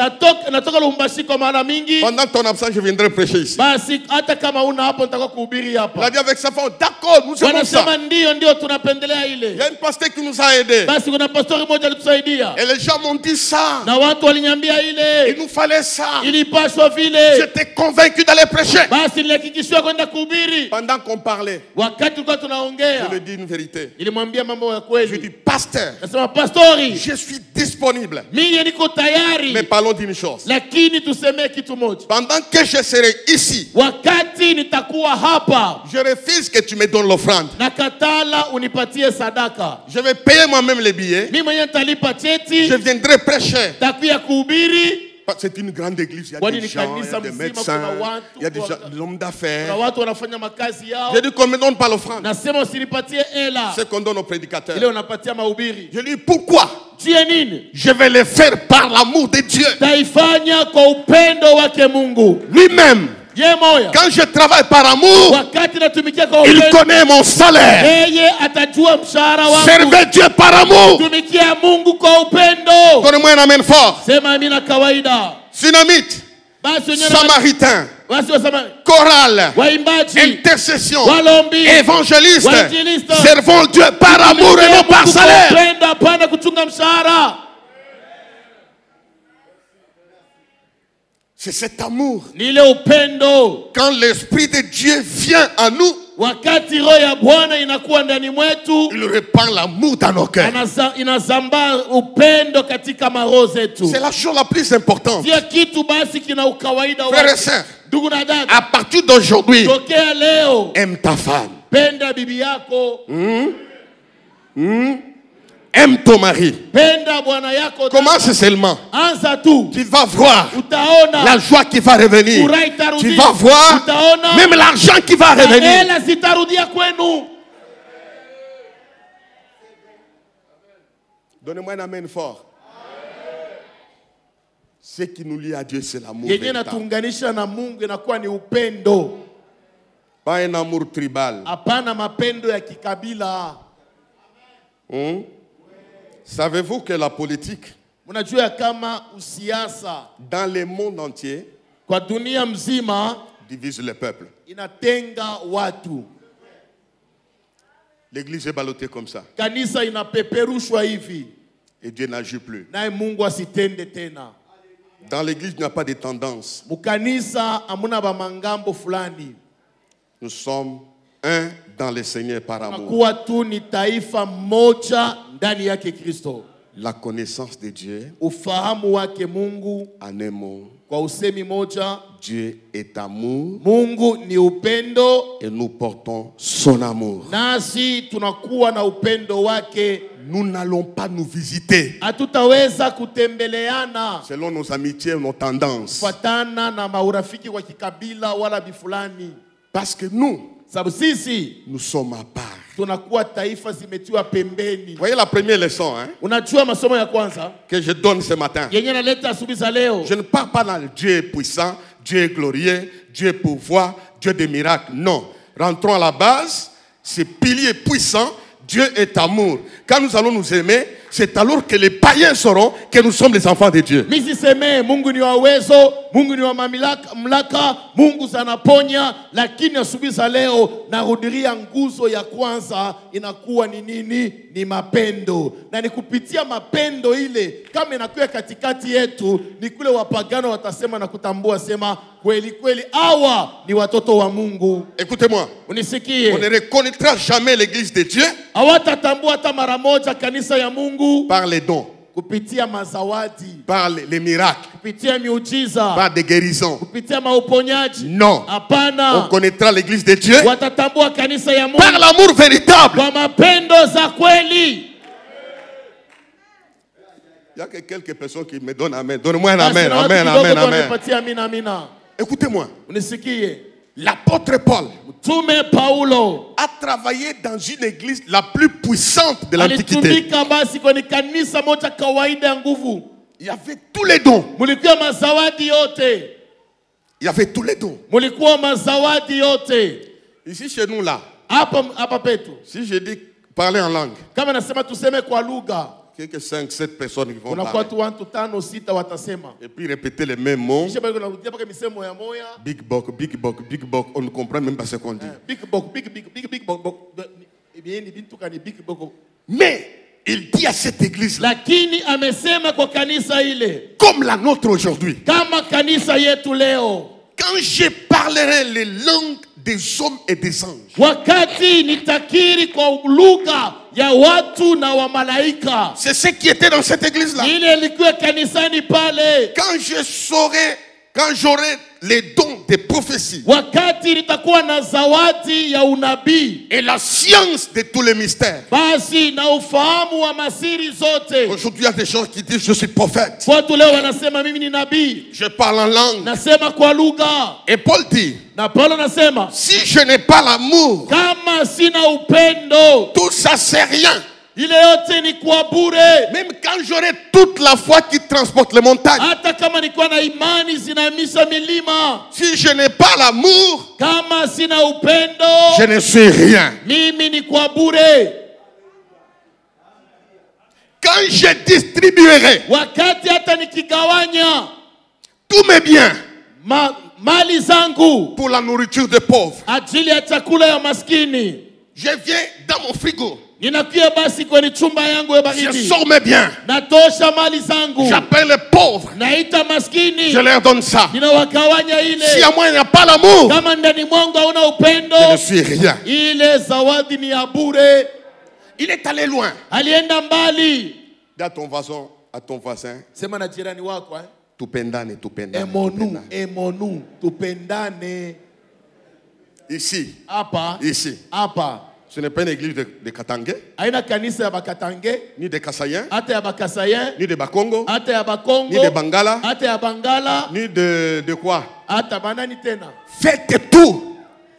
Speaker 2: Natoka Lubumbashi kwa mara mingi.
Speaker 1: Pendant ton absence, je viendrai prêcher ici.
Speaker 2: Basi hata kama una hapo nitakuwa kuhubiri
Speaker 1: Il a
Speaker 2: hapa.
Speaker 1: dit avec sa femme, d'accord, nous sommes
Speaker 2: Wanasema
Speaker 1: ça.
Speaker 2: ndio tunapendelea
Speaker 1: Il
Speaker 2: ile.
Speaker 1: y a une pasteur qui nous a aidés.
Speaker 2: Basi kuna pastori mmoja alitusaidia.
Speaker 1: Et les gens m'ont dit ça.
Speaker 2: Na watu waliniambia
Speaker 1: Il
Speaker 2: ile.
Speaker 1: nous fallait ça.
Speaker 2: Ilipaswa vile.
Speaker 1: J'étais convaincu d'aller prêcher.
Speaker 2: Basi nilihakikishwa kwenda kuhubiri.
Speaker 1: Pendant qu'on parlait,
Speaker 2: Wakati tulikuwa tunaongea,
Speaker 1: je lui dis une vérité.
Speaker 2: nilimwambia mambo ya
Speaker 1: Je lui dis,
Speaker 2: kweli.
Speaker 1: pasteur,
Speaker 2: Nasema pastori,
Speaker 1: je suis disponible.
Speaker 2: mimi niko
Speaker 1: Mais
Speaker 2: tayari,
Speaker 1: parlons d'une chose.
Speaker 2: lakini tusemee kitu moja.
Speaker 1: Pendant que je serai ici,
Speaker 2: Wakati nitakuwa hapa,
Speaker 1: je refuse que tu me donnes l'offrande.
Speaker 2: nakatala unipatie sadaka.
Speaker 1: Je vais payer moi-même les billets.
Speaker 2: Mimi mwenyewe nitalipa cheti,
Speaker 1: Je viendrai prêcher.
Speaker 2: takuya kuhubiri.
Speaker 1: C'est une grande église. Il y a
Speaker 2: Kwani
Speaker 1: des
Speaker 2: ni
Speaker 1: gens, il y
Speaker 2: kanisa
Speaker 1: a des
Speaker 2: mzima,
Speaker 1: médecins,
Speaker 2: kuna watu,
Speaker 1: il y a des
Speaker 2: kuna-
Speaker 1: gens, des hommes
Speaker 2: Kuna
Speaker 1: d'affaires.
Speaker 2: watu wanafanya makazi yao.
Speaker 1: J'ai dit qu'on ne me donne pas l'offrande.
Speaker 2: Nasema usinipatie hela,
Speaker 1: C'est qu'on donne aux
Speaker 2: ile
Speaker 1: prédicateurs.
Speaker 2: unapatia mahubiri.
Speaker 1: Je dis pourquoi?
Speaker 2: Juu ya nini?
Speaker 1: Je vais le faire par l'amour de Dieu.
Speaker 2: Taifanya kwa upendo wake Mungu.
Speaker 1: Lui-même,
Speaker 2: Ye moya,
Speaker 1: quand je travaille par amour,
Speaker 2: wakati natumikia kwa
Speaker 1: il
Speaker 2: upendo,
Speaker 1: connaît mon salaire.
Speaker 2: yeye atajua mshahara wangu.
Speaker 1: Servez Dieu par amour.
Speaker 2: Tumikia Mungu kwa upendo.
Speaker 1: Donnez-moi un amen fort.
Speaker 2: Sema amina kawaida.
Speaker 1: Sunamite,
Speaker 2: Basi wenyewe
Speaker 1: Samaritain,
Speaker 2: basi wasema
Speaker 1: chorale,
Speaker 2: waimbaji,
Speaker 1: intercession,
Speaker 2: walombi,
Speaker 1: évangéliste.
Speaker 2: wainjilisti.
Speaker 1: Servons Dieu par amour et non
Speaker 2: Mungu
Speaker 1: par
Speaker 2: kwa
Speaker 1: salaire.
Speaker 2: upendo, hapana kuchunga mshahara.
Speaker 1: C'est cet amour.
Speaker 2: Ni ile upendo.
Speaker 1: Quand l'Esprit de Dieu vient à nous,
Speaker 2: Wakati roho ya Bwana inakuwa ndani mwetu,
Speaker 1: il répand l'amour dans nos cœurs.
Speaker 2: inazambaa upendo katika maroho zetu.
Speaker 1: C'est la chose la plus importante.
Speaker 2: Sio kitu basi kina ukawaida
Speaker 1: Frères et
Speaker 2: wake.
Speaker 1: sœurs,
Speaker 2: Ndugu na dada,
Speaker 1: à partir d'aujourd'hui,
Speaker 2: tokea leo
Speaker 1: aime ta femme.
Speaker 2: penda bibi yako.
Speaker 1: Aime ton mari.
Speaker 2: Penda bwana yako.
Speaker 1: Commence seulement.
Speaker 2: Anza tu.
Speaker 1: Tu vas voir
Speaker 2: Utaona
Speaker 1: la joie qui va revenir.
Speaker 2: furaha itarudi.
Speaker 1: Tu vas voir
Speaker 2: Utaona
Speaker 1: même l'argent qui va revenir.
Speaker 2: hela zitarudia kwenu.
Speaker 1: Donnez-moi un amen fort. Ce qui nous lie à Dieu, c'est l'amour
Speaker 2: Yenye
Speaker 1: véritable.
Speaker 2: natuunganisha na Mungu inakuwa ni upendo.
Speaker 1: Pas un amour tribal.
Speaker 2: Hapana mapendo ya kikabila.
Speaker 1: Savez-vous que la politique,
Speaker 2: Mnajua ya kama usiasa
Speaker 1: dans le monde entier,
Speaker 2: kwa dunia mzima
Speaker 1: divise le peuple?
Speaker 2: inatenga watu.
Speaker 1: L'église est ballottée comme ça.
Speaker 2: Kanisa inapeperushwa hivi.
Speaker 1: Et Dieu n'agit plus.
Speaker 2: Naye Mungu asitende tena.
Speaker 1: Dans l'église, il n'y a pas de tendance.
Speaker 2: Mukanisa amuna bamangambo fulani.
Speaker 1: Nous sommes un dans le Seigneur par amour.
Speaker 2: Kuwa tu ni taifa moja ndani yake Kristo.
Speaker 1: La connaissance de Dieu,
Speaker 2: Ufahamu wake Mungu
Speaker 1: en un mot,
Speaker 2: kwa usemi moja,
Speaker 1: Dieu est amour
Speaker 2: Mungu ni upendo,
Speaker 1: et nous portons son amour.
Speaker 2: nasi tunakuwa na upendo wake.
Speaker 1: Nous n'allons pas nous visiter
Speaker 2: Hatutaweza kutembeleana
Speaker 1: selon nos amitiés, nos tendances.
Speaker 2: kufuatana na maurafiki wa kikabila wala bifulani.
Speaker 1: Parce que nous,
Speaker 2: Sababu sisi
Speaker 1: nous sommes à part.
Speaker 2: tunakuwa taifa zimetiwa pembeni.
Speaker 1: Voyez la première leçon
Speaker 2: Unajua masomo ya kwanza
Speaker 1: que je donne ce matin.
Speaker 2: yenye naleta asubuhi za leo.
Speaker 1: Je ne parle pas dans le Dieu puissant, Dieu glorieux, Dieu pouvoir, Dieu des miracles. Non. Rentrons à la base. Ce pilier puissant, Dieu est amour. Quand nous allons nous aimer, c'est alors que les païens sauront que nous sommes les enfants de Dieu.
Speaker 2: Mimi siseme Mungu ni wa uwezo, Mungu ni wa mamlaka, Mungu zanaponya, lakini asubuhi za leo narudiria nguzo ya kwanza inakuwa ni nini? Ni mapendo. Na ni kupitia mapendo ile kama inakuwa katikati yetu, ni kule wapagano watasema na kutambua sema kweli kweli hawa ni watoto wa Mungu.
Speaker 1: Écoutez-moi.
Speaker 2: Unisikie.
Speaker 1: On ne reconnaîtra jamais l'église de Dieu
Speaker 2: Hawatatambua hata mara moja kanisa ya Mungu
Speaker 1: par les dons,
Speaker 2: kupitia mazawadi,
Speaker 1: par les miracles,
Speaker 2: kupitia miujiza,
Speaker 1: par des guérisons.
Speaker 2: kupitia mauponyaji.
Speaker 1: Non.
Speaker 2: Hapana.
Speaker 1: On connaîtra l'église de Dieu
Speaker 2: Watatambua kanisa ya Mungu
Speaker 1: par l'amour véritable.
Speaker 2: kwa mapendo za kweli.
Speaker 1: Il y a que quelques personnes qui me donnent amen. Donnez-moi un
Speaker 2: Basi
Speaker 1: amen,
Speaker 2: na watu
Speaker 1: amen,
Speaker 2: kidogo
Speaker 1: amen,
Speaker 2: tu
Speaker 1: amen.
Speaker 2: wanipatie amina amina.
Speaker 1: Écoutez-moi.
Speaker 2: Unisikie.
Speaker 1: L'apôtre Paul
Speaker 2: Mtume Paulo
Speaker 1: a travaillé dans une église la plus puissante de l'Antiquité.
Speaker 2: alitumika basi kwenye kanisa moja kawaida ya nguvu.
Speaker 1: Il y avait tous les dons.
Speaker 2: Mulikuwa mazawadi yote.
Speaker 1: Il y avait tous les dons.
Speaker 2: Mulikuwa mazawadi yote.
Speaker 1: Ici chez nous là,
Speaker 2: Hapa petu.
Speaker 1: si je dis parler en langue,
Speaker 2: Kama nasema tuseme kwa lugha,
Speaker 1: quelques 5-7 personnes qui vont
Speaker 2: unakuwa
Speaker 1: parler.
Speaker 2: tu 1 5 6 watasema.
Speaker 1: Et puis répéter les mêmes mots.
Speaker 2: Kisha bado unarudia mpaka misemo ya moya.
Speaker 1: Big bok, big bok, big bok. On ne comprend même pas ce qu'on dit.
Speaker 2: Big bok, big bok. Bien ni bintu kani big bok.
Speaker 1: Mais il dit à cette église là,
Speaker 2: Lakini amesema kwa kanisa ile,
Speaker 1: comme la nôtre aujourd'hui,
Speaker 2: kama kanisa yetu leo,
Speaker 1: quand je parlerai les langues des hommes et des anges,
Speaker 2: wakati nitakiri kwa lugha ya watu na wa malaika.
Speaker 1: c'est ce qui était dans cette église là.
Speaker 2: Ile ilikuwa kanisani pale.
Speaker 1: Quand j'aurai les dons des prophéties
Speaker 2: Wakati nitakuwa na zawadi ya unabii,
Speaker 1: et la science de tous les mystères.
Speaker 2: basi na ufahamu wa masiri zote.
Speaker 1: Aujourd'hui, il y a des gens qui disent je suis prophète.
Speaker 2: Watu leo wanasema mimi ni nabii,
Speaker 1: Je parle en langue.
Speaker 2: nasema kwa lugha.
Speaker 1: Et Paul dit,
Speaker 2: Na Paulo nasema
Speaker 1: si je n'ai pas l'amour,
Speaker 2: kama sina upendo,
Speaker 1: tout ça c'est rien.
Speaker 2: ile yote ni kwa bure.
Speaker 1: Même quand j'aurai toute la foi qui transporte les montagnes,
Speaker 2: Hata kama nilikuwa na imani zinahamisha milima,
Speaker 1: si je n'ai pas l'amour,
Speaker 2: kama sina upendo,
Speaker 1: je ne suis rien.
Speaker 2: mimi ni kwa bure.
Speaker 1: Quand je distribuerai
Speaker 2: Wakati hata nikigawanya
Speaker 1: tous mes biens
Speaker 2: mali zangu
Speaker 1: pour la nourriture des pauvres,
Speaker 2: ajili ya chakula ya maskini,
Speaker 1: je viens dans mon frigo,
Speaker 2: ninakuja basi kwenye chumba yangu ya
Speaker 1: je
Speaker 2: baridi,
Speaker 1: sors mes biens,
Speaker 2: natosha mali zangu,
Speaker 1: j'appelle les pauvres,
Speaker 2: naita maskini,
Speaker 1: je leur donne ça.
Speaker 2: ninawagawanya
Speaker 1: Si
Speaker 2: ile.
Speaker 1: à moi il n'y a pas l'amour,
Speaker 2: Kama ndani mwangu hauna upendo,
Speaker 1: je ne suis rien.
Speaker 2: ile zawadi ni ya bure.
Speaker 1: Il est allé loin.
Speaker 2: Alienda mbali.
Speaker 1: Dis à ton voisin,
Speaker 2: Sema na jirani wako
Speaker 1: tupendane, tupendane,
Speaker 2: emonu,
Speaker 1: tupendane.
Speaker 2: emonu, tupendane.
Speaker 1: Ici,
Speaker 2: Hapa,
Speaker 1: ici,
Speaker 2: hapa.
Speaker 1: Ce n'est pas une église de Katangé,
Speaker 2: Haina kanisa ya Bakatange,
Speaker 1: ni de Kassayen,
Speaker 2: hata ya Bakasayen,
Speaker 1: ni de Bakongo,
Speaker 2: hata ya Bakongo,
Speaker 1: ni de Bangala,
Speaker 2: hata ya Bangala,
Speaker 1: ni de quoi.
Speaker 2: hata banani tena.
Speaker 1: Faites tout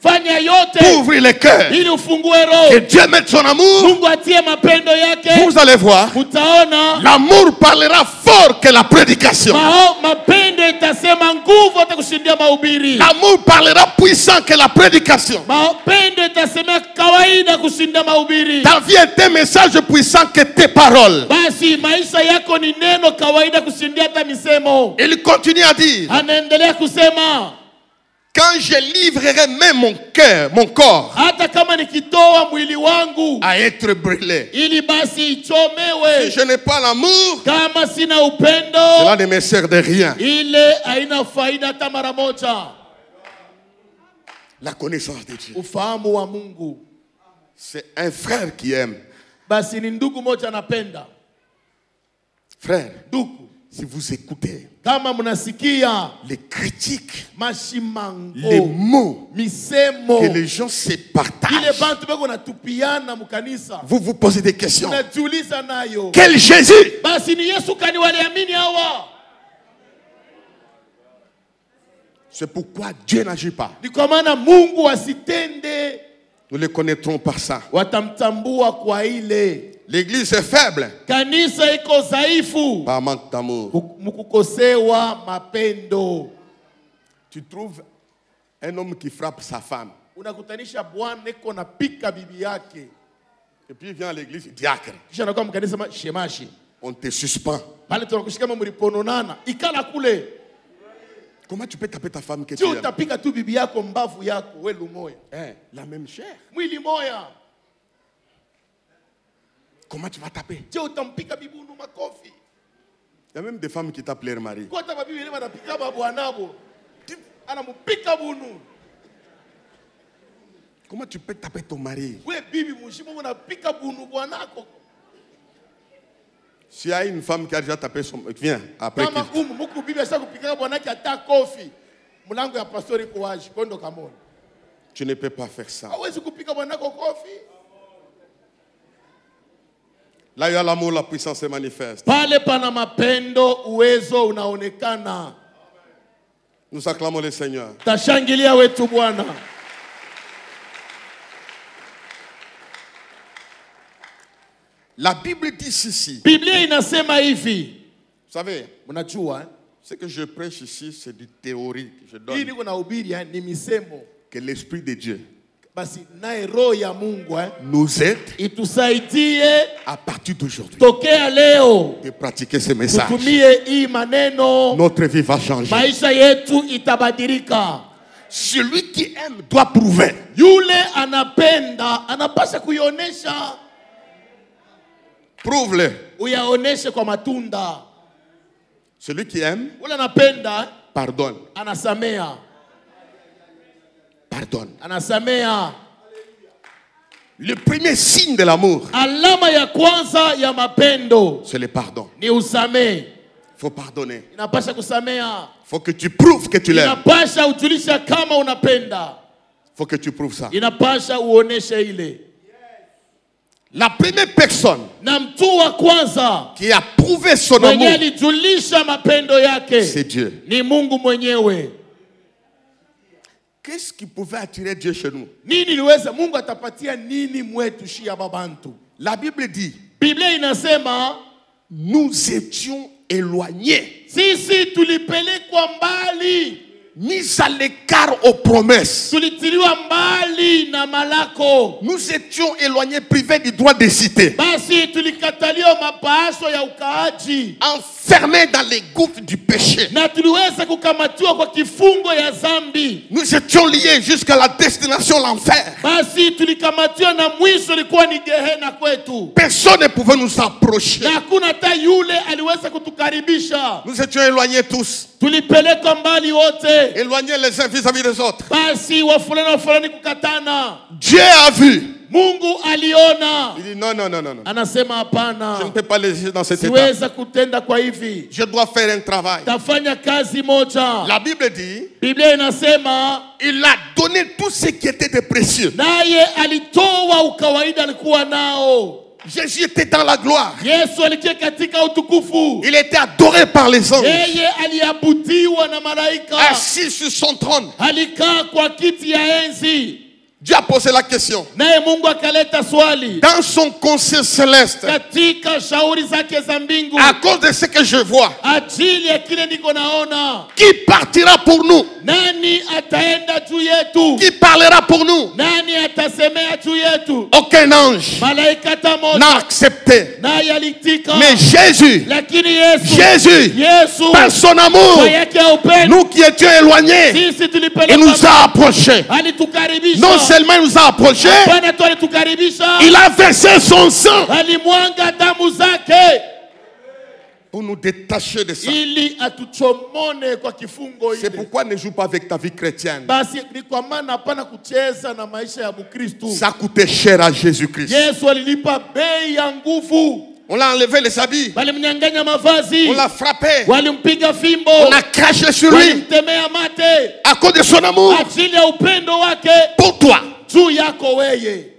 Speaker 2: Fanya yote
Speaker 1: pour ouvrir les cœurs.
Speaker 2: ili ufungue
Speaker 1: Que
Speaker 2: roho.
Speaker 1: Dieu mette son amour.
Speaker 2: Mungu atie mapendo yake.
Speaker 1: Vous allez voir,
Speaker 2: Utaona
Speaker 1: l'amour parlera fort que la prédication.
Speaker 2: mapendo itasema nguvu hata kushindia mahubiri.
Speaker 1: L'amour parlera puissant que la prédication.
Speaker 2: Mapendo itasema kawaida kushinda mahubiri.
Speaker 1: Ta vie est un message puissant que tes paroles.
Speaker 2: Basi maisha yako ni neno kawaida kushindia hata misemo.
Speaker 1: Il continue à dire,
Speaker 2: Anaendelea kusema,
Speaker 1: quand je livrerai même mon cœur, mon corps,
Speaker 2: hata kama nikitoa mwili wangu
Speaker 1: à être brûlé,
Speaker 2: ili basi
Speaker 1: si
Speaker 2: ichomewe,
Speaker 1: je n'ai pas l'amour,
Speaker 2: kama sina upendo,
Speaker 1: cela ne me sert de rien.
Speaker 2: ile haina faida hata mara moja.
Speaker 1: La connaissance de Dieu.
Speaker 2: Ufahamu wa Mungu,
Speaker 1: C'est un frère qui aime.
Speaker 2: basi ni ndugu moja anapenda.
Speaker 1: Frère,
Speaker 2: Ndugu,
Speaker 1: si vous écoutez
Speaker 2: kama mnasikia
Speaker 1: les critiques, les
Speaker 2: mashimango,
Speaker 1: mots
Speaker 2: misemo
Speaker 1: que les gens se
Speaker 2: ile
Speaker 1: partagent,
Speaker 2: bantu beko natupiana mukanisa,
Speaker 1: vous vous posez des questions.
Speaker 2: unajiuliza nayo,
Speaker 1: Quel Jésus?
Speaker 2: basi ni Yesu kani waliamini hawa?
Speaker 1: C'est pourquoi Dieu n'agit pas.
Speaker 2: Ni kwa maana Mungu asitende,
Speaker 1: Nous le connaîtrons par ça.
Speaker 2: watamtambua kwa ile.
Speaker 1: L'église est faible
Speaker 2: Kanisa iko dhaifu
Speaker 1: par manque d'amour.
Speaker 2: mkukosewa mapendo.
Speaker 1: Tu trouves un homme qui frappe sa femme.
Speaker 2: Unakutanisha bwana iko na pika bibi yake,
Speaker 1: Et puis il vient à l'église, diacre.
Speaker 2: kisha anakuwa mkanisa shemashi.
Speaker 1: On te suspend.
Speaker 2: Pale tunakushika kama mlipononana, ikala kule.
Speaker 1: Comment tu peux taper ta femme que tu
Speaker 2: Sio
Speaker 1: aimes?
Speaker 2: utapika tu bibi yako mbavu yako welu moya.
Speaker 1: La même chair.
Speaker 2: Mwili moya.
Speaker 1: Comment tu vas taper?
Speaker 2: Sio utampika bibi unu makofi.
Speaker 1: Il y a même des femmes qui tapent leur mari.
Speaker 2: Kwa hata bibi lema anapika babwanabo. Anampika bunu.
Speaker 1: Comment tu peux taper ton mari?
Speaker 2: We bibi mshimo unapika bunu bwanako.
Speaker 1: S'il y a une femme qui a déjà tapé son... Viens, après
Speaker 2: Kama
Speaker 1: qu'il...
Speaker 2: muku bibi asha kupika bwanake ata kofi. Mlango ya pastori kuwaji kondo kamona.
Speaker 1: Tu ne peux pas faire ça.
Speaker 2: Hawezi kupika bwanako kofi.
Speaker 1: Là, il y a l'amour, la puissance se manifeste.
Speaker 2: Pale pana mapendo, uwezo unaonekana.
Speaker 1: Nous acclamons le Seigneur.
Speaker 2: Tashangilia wetu Bwana.
Speaker 1: La Bible dit ceci.
Speaker 2: Biblia inasema hivi.
Speaker 1: Vous savez,
Speaker 2: Mnajua
Speaker 1: ce que je prêche ici, c'est du théorie que je
Speaker 2: hii
Speaker 1: donne.
Speaker 2: niko nahubiri ni misemo.
Speaker 1: Que l'Esprit de Dieu
Speaker 2: Basi naye roho ya Mungu
Speaker 1: nous aide
Speaker 2: itusaidie
Speaker 1: à partir d'aujourd'hui
Speaker 2: tokea leo
Speaker 1: de pratiquer ce message.
Speaker 2: tutumie hii maneno,
Speaker 1: Notre vie va changer.
Speaker 2: maisha yetu itabadilika.
Speaker 1: Celui qui aime doit prouver.
Speaker 2: Yule anapenda anapaswa kuionesha,
Speaker 1: Prouve-le.
Speaker 2: uyaoneshe kwa matunda.
Speaker 1: Celui qui aime,
Speaker 2: Yule anapenda
Speaker 1: pardonne.
Speaker 2: anasamea,
Speaker 1: Pardonne.
Speaker 2: anasamea.
Speaker 1: Le premier signe de l'amour,
Speaker 2: Alama ya kwanza ya mapendo
Speaker 1: c'est le pardon.
Speaker 2: ni usamee.
Speaker 1: Il faut pardonner.
Speaker 2: Inapasha kusamea,
Speaker 1: Il faut que tu prouves que tu l'aimes.
Speaker 2: inapasha ujulisha kama unapenda,
Speaker 1: Il faut que tu prouves ça.
Speaker 2: inapasha uoneshe ile.
Speaker 1: La première personne
Speaker 2: Na mtu wa kwanza
Speaker 1: qui a prouvé son
Speaker 2: mwenye
Speaker 1: amour,
Speaker 2: alijulisha mapendo yake
Speaker 1: c'est Dieu.
Speaker 2: ni Mungu mwenyewe.
Speaker 1: Qu'est-ce qui pouvait attirer Dieu chez nous?
Speaker 2: Nini liweza Mungu atapatia nini mwetu shia babantu?
Speaker 1: La Bible dit,
Speaker 2: Biblia inasema
Speaker 1: nous étions éloignés,
Speaker 2: sisi tulipelekwa mbali,
Speaker 1: mis à l'écart aux promesses.
Speaker 2: tulitiliwa mbali na malako.
Speaker 1: Nous étions éloignés, privés du droit de cité,
Speaker 2: Basi tulikataliwa mapaaso ya ukaaji
Speaker 1: enfermés dans les gouffres du péché.
Speaker 2: na tuliweza kukamatiwa kwa kifungo ya zambi.
Speaker 1: Nous étions liés jusqu'à la destination, l'enfer.
Speaker 2: Basi tulikamatiwa na mwisho ilikuwa ni Gehena kwetu,
Speaker 1: Personne ne pouvait nous approcher.
Speaker 2: na hakuna hata yule aliweza kutukaribisha.
Speaker 1: Nous étions éloignés tous,
Speaker 2: Tulipelekwa mbali wote.
Speaker 1: éloignés les uns vis-à-vis des autres.
Speaker 2: Basi wafulani kukataliwa walifuatana.
Speaker 1: Dieu a vu.
Speaker 2: Mungu aliona.
Speaker 1: Il dit non, non, non, non, non.
Speaker 2: Anasema hapana.
Speaker 1: Je ne peux pas les laisser dans cet état.
Speaker 2: Siweza kutenda kwa hivi.
Speaker 1: Je dois faire un travail.
Speaker 2: Tafanya kazi moja.
Speaker 1: La Bible dit,
Speaker 2: Biblia inasema
Speaker 1: il a donné tout ce qui était de précieux.
Speaker 2: naye alitoa ukawaida alikuwa nao.
Speaker 1: Jésus était dans la gloire.
Speaker 2: Yesu alikuwa katika utukufu.
Speaker 1: Il était adoré par les anges.
Speaker 2: Yeye aliabudiwa na malaika.
Speaker 1: Assis sur son trône.
Speaker 2: Alikaa kwa kiti ya enzi.
Speaker 1: Dieu a posé la question.
Speaker 2: Naye Mungu akaleta swali.
Speaker 1: Dans son conseil céleste,
Speaker 2: Katika shauri zake za mbingu.
Speaker 1: à cause de ce que je vois,
Speaker 2: Ajili ya kile niko naona.
Speaker 1: qui partira pour nous?
Speaker 2: Nani ataenda juu yetu?
Speaker 1: Qui parlera pour nous?
Speaker 2: Nani atasemea juu yetu?
Speaker 1: Aucun ange
Speaker 2: Malaika hata
Speaker 1: n'a
Speaker 2: moja.
Speaker 1: accepté.
Speaker 2: Naye alitika.
Speaker 1: Mais Jésus,
Speaker 2: Lakini Yesu.
Speaker 1: Jésus,
Speaker 2: Yesu.
Speaker 1: par son amour,
Speaker 2: Kwa yake ya upendo.
Speaker 1: nous qui étions éloignés,
Speaker 2: Sisi
Speaker 1: il
Speaker 2: tulipeleka.
Speaker 1: nous a approchés.
Speaker 2: Alitukaribisha.
Speaker 1: Non seulement il nous a approchés,
Speaker 2: Bwana tu alitukaribisha.
Speaker 1: il a versé son sang
Speaker 2: Alimwanga damu zake.
Speaker 1: pour nous détacher de ça.
Speaker 2: Ili atuchomone kwa kifungo
Speaker 1: C'est
Speaker 2: ile.
Speaker 1: pourquoi ne joue pas avec ta vie chrétienne.
Speaker 2: Basi ni kwa maana hapana kucheza na maisha ya Mkristo.
Speaker 1: Ça coûtait cher à Jésus-Christ.
Speaker 2: Yesu alilipa bei ya nguvu.
Speaker 1: On l'a enlevé les habits,
Speaker 2: Walimnyang'anya mavazi.
Speaker 1: on l'a frappé,
Speaker 2: Walimpiga fimbo.
Speaker 1: on a craché sur lui
Speaker 2: Walimtemea mate.
Speaker 1: à cause de son amour
Speaker 2: Ajili ya upendo wake
Speaker 1: pour toi.
Speaker 2: juu yako weye.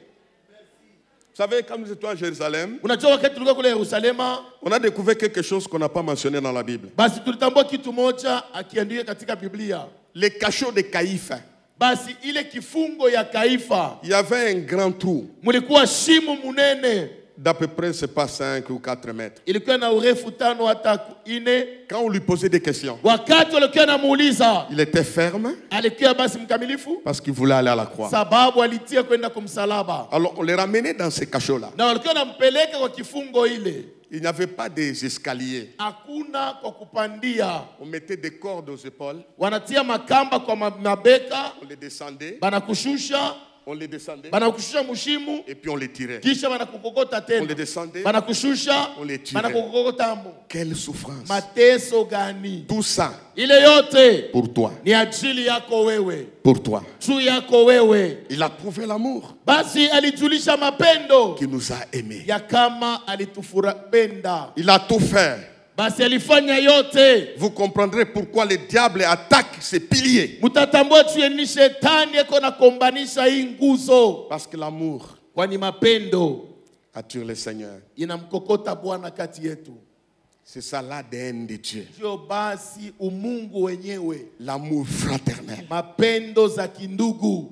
Speaker 1: Vous savez, quand nous étions à Jérusalem,
Speaker 2: Unajua wakati tulikuwa kule Yerusalema,
Speaker 1: on a découvert quelque chose qu'on n'a pas mentionné dans la Bible.
Speaker 2: basi tulitambua kitu moja akiandika katika Biblia.
Speaker 1: Les cachots de Caïphe.
Speaker 2: Basi ile kifungo ya Kaifa,
Speaker 1: Il y avait un grand trou
Speaker 2: mulikuwa shimo munene.
Speaker 1: d'à peu près, c'est pas 5 ou 4 mètres.
Speaker 2: Ilikuwa na urefu 5 hata 4.
Speaker 1: Quand on lui posait des questions,
Speaker 2: Wakati walikuwa namuuliza,
Speaker 1: il était ferme
Speaker 2: alikuwa basi mkamilifu
Speaker 1: parce qu'il voulait aller à la croix.
Speaker 2: sababu alitia kwenda kumsalaba.
Speaker 1: Alors on les ramenait dans ces cachots-là.
Speaker 2: Na walikuwa nampeleka kwa kifungo ile.
Speaker 1: Il n'y avait pas des escaliers.
Speaker 2: Hakuna kwa kupandia.
Speaker 1: On mettait des cordes aux épaules,
Speaker 2: Wanatia makamba kwa mabeka,
Speaker 1: on les descendait,
Speaker 2: banakushusha,
Speaker 1: on les descendait,
Speaker 2: banakushusha mushimu,
Speaker 1: et puis on les tirait.
Speaker 2: kisha banakukokota
Speaker 1: On les
Speaker 2: tena.
Speaker 1: descendait,
Speaker 2: Banakushusha,
Speaker 1: on les tirait.
Speaker 2: banakukokota mo.
Speaker 1: Quelle souffrance.
Speaker 2: Mateso gani?
Speaker 1: Tout ça
Speaker 2: Ile yote
Speaker 1: pour toi,
Speaker 2: ni ajili yako wewe.
Speaker 1: pour toi.
Speaker 2: Juu yako wewe.
Speaker 1: Il a prouvé l'amour
Speaker 2: Basi alijulisha mapendo
Speaker 1: qui nous a aimés.
Speaker 2: ya kama alitufurapenda.
Speaker 1: Il a tout fait.
Speaker 2: Basi alifanya yote.
Speaker 1: Vous comprendrez pourquoi le diable attaque ces piliers.
Speaker 2: Mutatambua juu ni shetani eko na kombanisha hii nguzo.
Speaker 1: Parce que l'amour
Speaker 2: Kwani mapendo
Speaker 1: attire le Seigneur.
Speaker 2: inamkokota Bwana kati yetu.
Speaker 1: C'est ça l'ADN de Dieu.
Speaker 2: Ndio basi umungu wenyewe.
Speaker 1: L'amour fraternel.
Speaker 2: Mapendo za kindugu.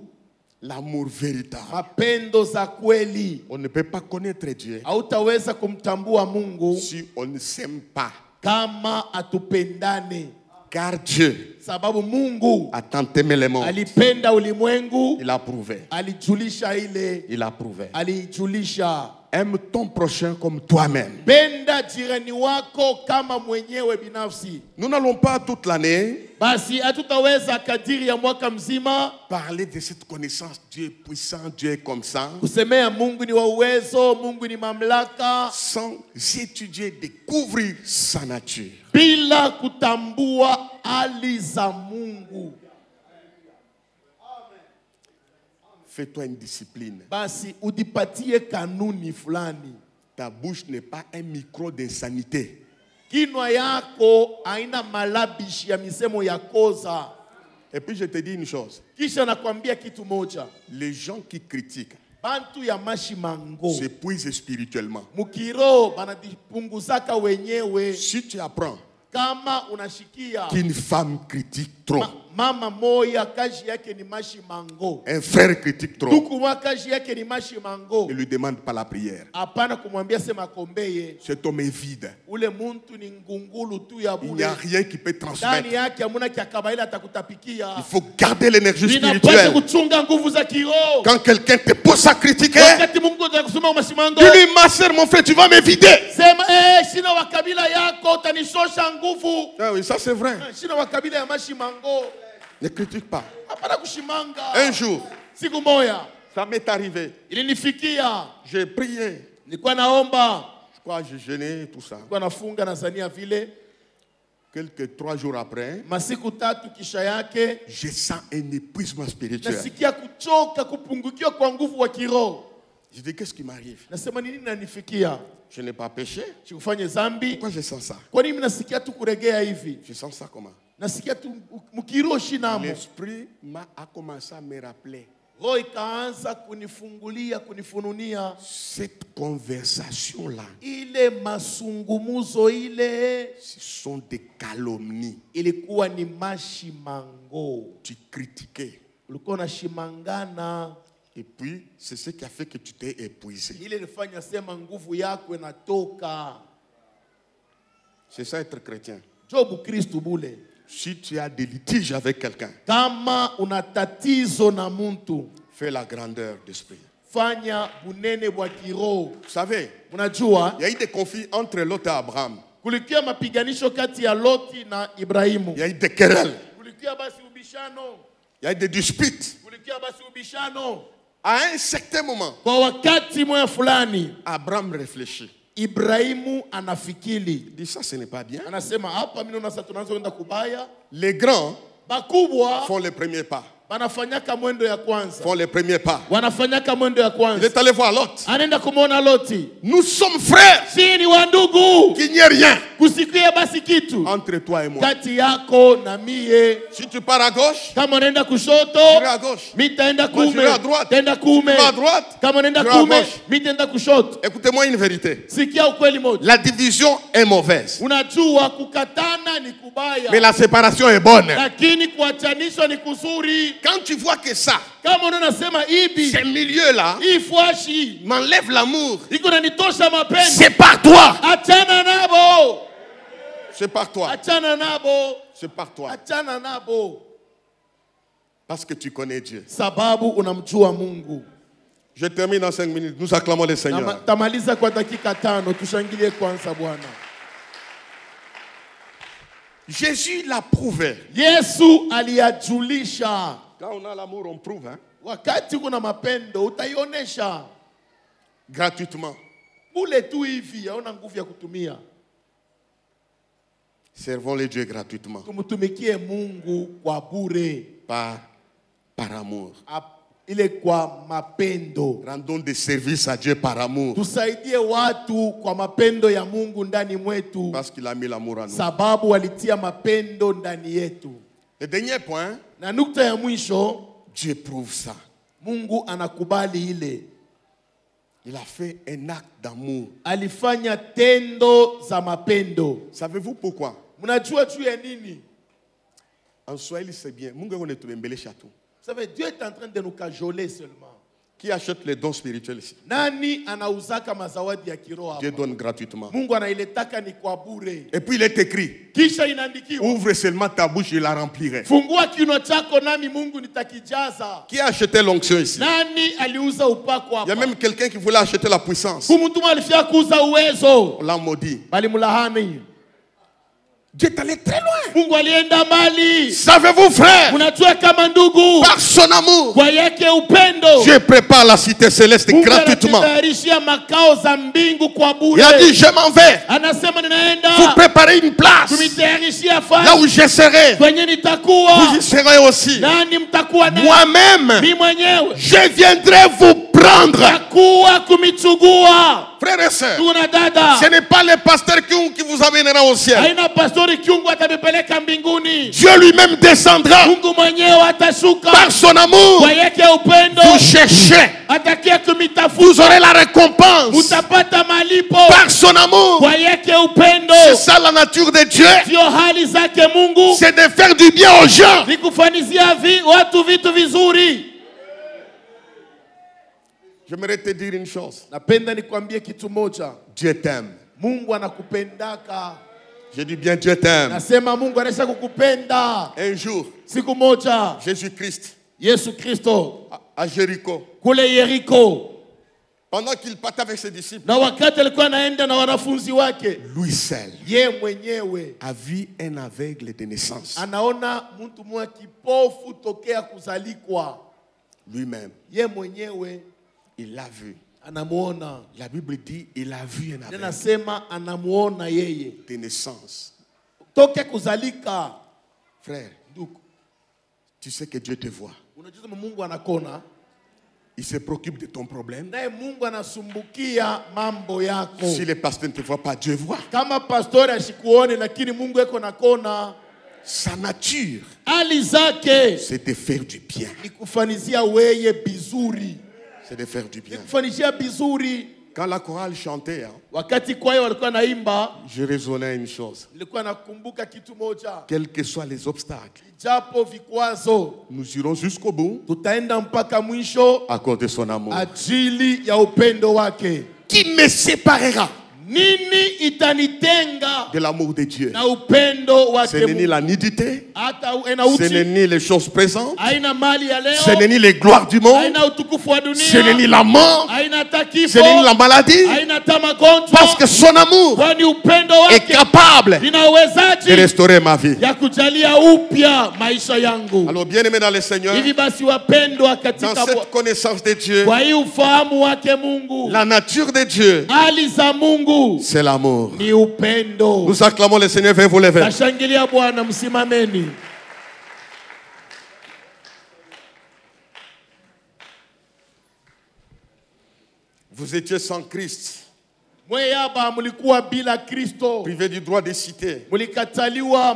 Speaker 1: L'amour véritable.
Speaker 2: Mapendo za kweli.
Speaker 1: On ne peut pas connaître Dieu
Speaker 2: Hautaweza kumtambua Mungu
Speaker 1: si on ne s'aime pas.
Speaker 2: kama atupendane.
Speaker 1: Car Dieu
Speaker 2: Sababu Mungu
Speaker 1: a tant aimé le monde.
Speaker 2: alipenda ulimwengu,
Speaker 1: Il a prouvé.
Speaker 2: alijulisha ile,
Speaker 1: Il a prouvé.
Speaker 2: alijulisha.
Speaker 1: Aime ton prochain comme toi-même.
Speaker 2: Penda jirani wako kama mwenyewe binafsi.
Speaker 1: Nous n'allons pas toute l'année
Speaker 2: Basi hatutaweza kadiri ya mwaka mzima
Speaker 1: parler de cette connaissance. Dieu est puissant, Dieu est comme ça,
Speaker 2: kusemea Mungu ni wa uwezo, Mungu ni mamlaka,
Speaker 1: sans étudier, découvrir sa nature.
Speaker 2: bila kutambua hali za Mungu.
Speaker 1: Fais-toi une discipline.
Speaker 2: Basi udipatie kanuni fulani.
Speaker 1: Ta bouche n'est pas un micro d'insanité.
Speaker 2: Kinwa yako haina malabishi ya misemo ya koza.
Speaker 1: Et puis je te dis une chose.
Speaker 2: Kisha nakwambia kitu moja.
Speaker 1: Les gens qui critiquent
Speaker 2: Bantu ya mashimango
Speaker 1: s'épuisent spirituellement.
Speaker 2: mukiro banadipunguzaka wenyewe.
Speaker 1: Si tu apprends
Speaker 2: Kama unashikia
Speaker 1: qu'une femme critique trop,
Speaker 2: mama moya kazi yake ni mashimango,
Speaker 1: un frère critique trop,
Speaker 2: ndugu wa kazi yake ni mashimango,
Speaker 1: ne lui demande pas la prière.
Speaker 2: hapana kumwambia sema kombeye.
Speaker 1: Cet homme est vide.
Speaker 2: Ule muntu ni ngungulu tu ya
Speaker 1: Il n'y a
Speaker 2: bure.
Speaker 1: rien qui peut
Speaker 2: Ndani
Speaker 1: transmettre.
Speaker 2: yake hamuna kiakabaila atakutapikia.
Speaker 1: Il faut garder l'énergie
Speaker 2: Ninapaswa
Speaker 1: spirituelle.
Speaker 2: kuchunga nguvu za kiroho.
Speaker 1: Quand quelqu'un te pousse à critiquer,
Speaker 2: Wakati Mungu atakusema mashimango,
Speaker 1: dis-lui, ma soeur, mon frère, tu vas me vider.
Speaker 2: sema shina wa kabila yako utanishosha nguvu.
Speaker 1: Ah oui, ça c'est vrai.
Speaker 2: Shina wa kabila ya mashimango.
Speaker 1: Ne critique pas.
Speaker 2: Hapana kushimanga.
Speaker 1: Un jour,
Speaker 2: Siku moja
Speaker 1: ça m'est arrivé.
Speaker 2: ilinifikia,
Speaker 1: J'ai prié.
Speaker 2: nilikuwa naomba,
Speaker 1: Je crois que j'ai jeûné, tout ça.
Speaker 2: nilikuwa nafunga na zania vile.
Speaker 1: quelques 3 jours après,
Speaker 2: masiku tatu kisha yake
Speaker 1: je sens un épuisement spirituel.
Speaker 2: nasikia kuchoka, kupungukiwa kwa nguvu wa kiroho.
Speaker 1: Je dis, qu'est-ce qui m'arrive?
Speaker 2: Nasema nini nanifikia?
Speaker 1: Je n'ai pas péché.
Speaker 2: Sikufanye zambi.
Speaker 1: Pourquoi je sens ça?
Speaker 2: Kwa nini nasikia tu kuregea hivi?
Speaker 1: Je sens ça comment?
Speaker 2: Nasikia tu mkiroho shinamo.
Speaker 1: L'esprit a commencé à me rappeler
Speaker 2: Roho ikaanza kunifungulia, kunifununia
Speaker 1: cette conversation-là.
Speaker 2: ile masungumuzo ile
Speaker 1: Ce sont des calomnies.
Speaker 2: ilikuwa ni mashimango.
Speaker 1: Tu critiquais.
Speaker 2: Ulikuwa unashimangana.
Speaker 1: Et puis, c'est ce qui a fait que tu t'es épuisé.
Speaker 2: Ile ilifanya sema nguvu yako inatoka.
Speaker 1: C'est ça être chrétien.
Speaker 2: Jobu Kristo bule.
Speaker 1: Si tu as des litiges avec quelqu'un,
Speaker 2: Kama una tatizo na muntu,
Speaker 1: fais la grandeur d'esprit.
Speaker 2: fanya bunene bwa kiroho.
Speaker 1: Vous savez,
Speaker 2: Unajua
Speaker 1: il y a eu des conflits entre Lot et Abraham.
Speaker 2: kulikia mapiganisho kati ya Loti na Ibrahimu.
Speaker 1: Il y a eu des querelles.
Speaker 2: Kulikia basi ubishano.
Speaker 1: Il y a eu des disputes.
Speaker 2: Kulikia basi ubishano.
Speaker 1: À un certain moment,
Speaker 2: Kwa wakati mmoja fulani,
Speaker 1: Abraham réfléchit.
Speaker 2: Ibrahimu anafikiri.
Speaker 1: Il dit, ça, ce n'est pas bien.
Speaker 2: Anasema hapa mimi naona sasa tunaanza kwenda kubaya.
Speaker 1: Les grands
Speaker 2: Bakubwa
Speaker 1: font les premiers pas.
Speaker 2: wanafanyaka mwendo ya kwanza.
Speaker 1: Font les premiers pas.
Speaker 2: Wanafanyaka mwendo ya
Speaker 1: Il
Speaker 2: kwanza.
Speaker 1: est allé voir Lot.
Speaker 2: Anaenda kumwona Loti.
Speaker 1: Nous sommes frères.
Speaker 2: Si ni wandugu.
Speaker 1: Qu'il n'y ait rien
Speaker 2: Kusikia basi kitu
Speaker 1: entre toi et moi.
Speaker 2: kati yako na mie.
Speaker 1: Si tu pars à gauche,
Speaker 2: Kama unaenda kushoto,
Speaker 1: j'irai à gauche.
Speaker 2: mimi taenda
Speaker 1: Moi,
Speaker 2: kume.
Speaker 1: j'irai à droite.
Speaker 2: Taenda
Speaker 1: Tu
Speaker 2: kume.
Speaker 1: vas à droite.
Speaker 2: Kama unaenda
Speaker 1: j'irai à
Speaker 2: kume,
Speaker 1: gauche.
Speaker 2: mimi taenda kushoto.
Speaker 1: Écoutez-moi une vérité.
Speaker 2: Sikia ukweli moja.
Speaker 1: La division est mauvaise.
Speaker 2: Unajua kukatana ni kubaya.
Speaker 1: Mais la séparation est bonne.
Speaker 2: Lakini kuachanishwa ni kuzuri.
Speaker 1: Quand tu vois que ça,
Speaker 2: Kama unaona sema ibi,
Speaker 1: ces milieux-là,
Speaker 2: hii fwashi
Speaker 1: m'enlève l'amour,
Speaker 2: iko nanitosha mapendo.
Speaker 1: c'est par toi.
Speaker 2: Achana nabo.
Speaker 1: C'est par toi.
Speaker 2: Achana nabo.
Speaker 1: C'est par toi.
Speaker 2: Achana nabo.
Speaker 1: Parce que tu connais Dieu.
Speaker 2: Sababu unamjua Mungu.
Speaker 1: Je termine dans 5 minutes. Nous acclamons le Seigneur.
Speaker 2: Tamaliza kwa dakika 5, tushangilie kwanza Bwana.
Speaker 1: Jésus l'a prouvé.
Speaker 2: Yesu aliyajulisha.
Speaker 1: Quand on a l'amour, on prouve, hein?
Speaker 2: Wakati kuna mapendo utaionesha.
Speaker 1: Gratuitement.
Speaker 2: Ule tu hivi hauna nguvu ya kutumia.
Speaker 1: Servons les dieux gratuitement.
Speaker 2: Tumtumikie Mungu kwa bure.
Speaker 1: Par amour.
Speaker 2: Ile kwa mapendo.
Speaker 1: Rendons des services à Dieu par amour.
Speaker 2: Tusaidie watu kwa mapendo ya Mungu ndani mwetu.
Speaker 1: Parce qu'il a mis l'amour en nous.
Speaker 2: Sababu walitia mapendo ndani yetu.
Speaker 1: Le dernier point,
Speaker 2: Na nukta ya mwisho,
Speaker 1: Dieu prouve ça.
Speaker 2: Mungu anakubali ile.
Speaker 1: Il a fait un acte d'amour.
Speaker 2: Alifanya tendo za mapendo.
Speaker 1: Savez-vous pourquoi?
Speaker 2: Mnajua juu ya nini?
Speaker 1: En Swahili, c'est bien. Mungu anatubembelesha tu.
Speaker 2: Vous savez, Dieu est en train de nous cajoler seulement.
Speaker 1: Qui achète les dons spirituels ici?
Speaker 2: Nani anauzaka mazawadi ya kiroho
Speaker 1: Dieu
Speaker 2: hapa?
Speaker 1: donne gratuitement.
Speaker 2: Mungu anailetaka ni kwa bure.
Speaker 1: Et puis il est écrit,
Speaker 2: Kisha inaandikiwa,
Speaker 1: ouvre seulement ta bouche, je la remplirai.
Speaker 2: fungua kinywa chako nami Mungu nitakijaza.
Speaker 1: Qui a acheté l'onction ici?
Speaker 2: Nani aliuza upako
Speaker 1: Il y a
Speaker 2: hapa?
Speaker 1: même quelqu'un qui voulait acheter la puissance.
Speaker 2: Kumtuma alifia kuuza uwezo.
Speaker 1: On l'a maudit.
Speaker 2: Bali mulahani.
Speaker 1: Dieu est allé très loin.
Speaker 2: Mungu alienda mbali.
Speaker 1: Savez-vous, frère,
Speaker 2: Unajua kama ndugu,
Speaker 1: par son amour,
Speaker 2: kwa yake upendo,
Speaker 1: Dieu prépare la cité céleste
Speaker 2: Mungu
Speaker 1: gratuitement.
Speaker 2: anatutayarishia makao za mbingu kwa bure.
Speaker 1: Il a dit, je m'en vais.
Speaker 2: Anasema
Speaker 1: Vous
Speaker 2: ninaenda
Speaker 1: préparez une place.
Speaker 2: kumitayarishia
Speaker 1: Là
Speaker 2: fasi
Speaker 1: où je serai,
Speaker 2: kwenye nitakuwa.
Speaker 1: vous y serez aussi.
Speaker 2: Nani mtakuwa naye?
Speaker 1: Moi-même,
Speaker 2: Mimi mwenyewe
Speaker 1: je viendrai vous prendre.
Speaker 2: takuwa kumichugua.
Speaker 1: Frères et sœurs,
Speaker 2: Tuna dada,
Speaker 1: ce n'est pas le pasteur qui vous amènera au ciel.
Speaker 2: haina pastori kiungu atabipeleka mbinguni.
Speaker 1: Dieu lui-même descendra
Speaker 2: Mungu mwenyewe atashuka
Speaker 1: par son amour.
Speaker 2: kwa yake upendo.
Speaker 1: Vous cherchez,
Speaker 2: Atakia
Speaker 1: vous
Speaker 2: kumitafuta,
Speaker 1: aurez la récompense
Speaker 2: utapata malipo
Speaker 1: par son amour.
Speaker 2: kwa yake upendo.
Speaker 1: C'est ça la nature de Dieu.
Speaker 2: Sio hali zake Mungu
Speaker 1: C'est de faire du bien aux gens.
Speaker 2: ni kufanizia watu vitu vizuri.
Speaker 1: J'aimerais te dire une chose.
Speaker 2: Napenda nikwambie kitu moja.
Speaker 1: Dieu t'aime.
Speaker 2: Mungu anakupendaka.
Speaker 1: Je dis bien Dieu t'aime.
Speaker 2: Nasema Mungu anaweza kukupenda.
Speaker 1: Un jour,
Speaker 2: Siku moja
Speaker 1: Jésus-Christ,
Speaker 2: Yesu Kristo
Speaker 1: à Jéricho,
Speaker 2: kule Yeriko,
Speaker 1: pendant qu'il partait avec ses disciples,
Speaker 2: na wakati alikuwa anaenda na wanafunzi wake,
Speaker 1: lui seul
Speaker 2: ye mwenyewe
Speaker 1: a vu un aveugle de naissance.
Speaker 2: anaona mtu mmoja kipofu tokea kuzalikwa.
Speaker 1: Lui-même,
Speaker 2: Ye mwenyewe
Speaker 1: il l'a vu.
Speaker 2: anamuona.
Speaker 1: La Bible dit il a vu un aveugle
Speaker 2: Nasema anamuona yeye
Speaker 1: de naissance.
Speaker 2: toke kuzalika.
Speaker 1: Frère, tu sais que Dieu te voit.
Speaker 2: Unajua Mungu anakona.
Speaker 1: Il se préoccupe de ton problème.
Speaker 2: Naye Mungu anasumbukia mambo yako.
Speaker 1: Si le pasteur ne te voit pas, Dieu voit.
Speaker 2: Kama pastori ashikuone lakini Mungu eko nakona.
Speaker 1: Sa nature,
Speaker 2: hali zake,
Speaker 1: c'est de faire du bien.
Speaker 2: ni kufanizia weye bizuri.
Speaker 1: C'est de faire du bien.
Speaker 2: Kufanizia bizuri.
Speaker 1: Quand la chorale chantait,
Speaker 2: Wakati kwaya walikuwa naimba,
Speaker 1: je raisonnais une chose.
Speaker 2: nilikuwa nakumbuka kitu moja.
Speaker 1: Quels que soient les obstacles,
Speaker 2: Japo vikwazo,
Speaker 1: nous irons jusqu'au bout
Speaker 2: tutaenda mpaka mwisho
Speaker 1: à cause de son amour.
Speaker 2: ajili ya upendo wake.
Speaker 1: Qui me séparera
Speaker 2: Nini itanitenga
Speaker 1: de l'amour de Dieu?
Speaker 2: na upendo wake
Speaker 1: Ce n'est ni
Speaker 2: Mungu?
Speaker 1: la nudité,
Speaker 2: Hata
Speaker 1: ce
Speaker 2: enauti,
Speaker 1: n'est ni les choses présentes,
Speaker 2: haina mali ya
Speaker 1: ce n'est
Speaker 2: leo,
Speaker 1: ni les gloires du monde,
Speaker 2: haina utukufu wa
Speaker 1: ce n'est ni
Speaker 2: dunia,
Speaker 1: la mort,
Speaker 2: haina
Speaker 1: ce
Speaker 2: takifo,
Speaker 1: n'est ni la maladie,
Speaker 2: haina tamagonjwa,
Speaker 1: parce que son amour
Speaker 2: kwani upendo
Speaker 1: est
Speaker 2: wake
Speaker 1: capable
Speaker 2: lina
Speaker 1: de
Speaker 2: uwezaji
Speaker 1: restaurer ma vie.
Speaker 2: ya kujalia upya maisha yangu.
Speaker 1: Alors, bien-aimés dans le Seigneur,
Speaker 2: Hivi basi wapendwa
Speaker 1: dans
Speaker 2: katika
Speaker 1: cette connaissance de Dieu,
Speaker 2: kwa hii ufahamu wake Mungu,
Speaker 1: la nature de Dieu,
Speaker 2: hali za Mungu
Speaker 1: c'est l'amour.
Speaker 2: ni upendo.
Speaker 1: Nous acclamons le Seigneur, veuillez vous lever.
Speaker 2: Nashangilia Bwana, msimameni.
Speaker 1: Vous étiez sans Christ,
Speaker 2: Mweyaba mulikuwa bila Kristo,
Speaker 1: privé du droit de cité,
Speaker 2: mulikataliwa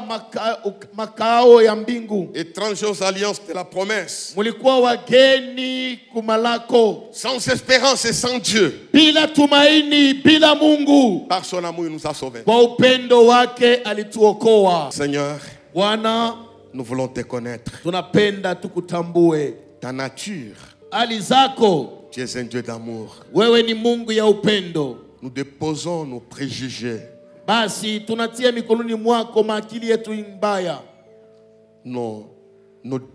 Speaker 2: makao ya mbingu,
Speaker 1: étrangers aux alliances de la promesse,
Speaker 2: mulikuwa wageni kumalako,
Speaker 1: sans espérance et sans Dieu.
Speaker 2: bila tumaini, bila Mungu.
Speaker 1: Par son amour, il nous a sauvés.
Speaker 2: Kwa upendo wake alituokoa.
Speaker 1: Seigneur,
Speaker 2: Bwana,
Speaker 1: nous voulons te connaître.
Speaker 2: tunapenda tukutambue.
Speaker 1: Ta nature,
Speaker 2: Hali zako,
Speaker 1: tu es un Dieu d'amour.
Speaker 2: wewe ni Mungu ya upendo.
Speaker 1: Nous déposons nos préjugés,
Speaker 2: Basi tunatia mikononi mwako maakili yetu mbaya,
Speaker 1: nos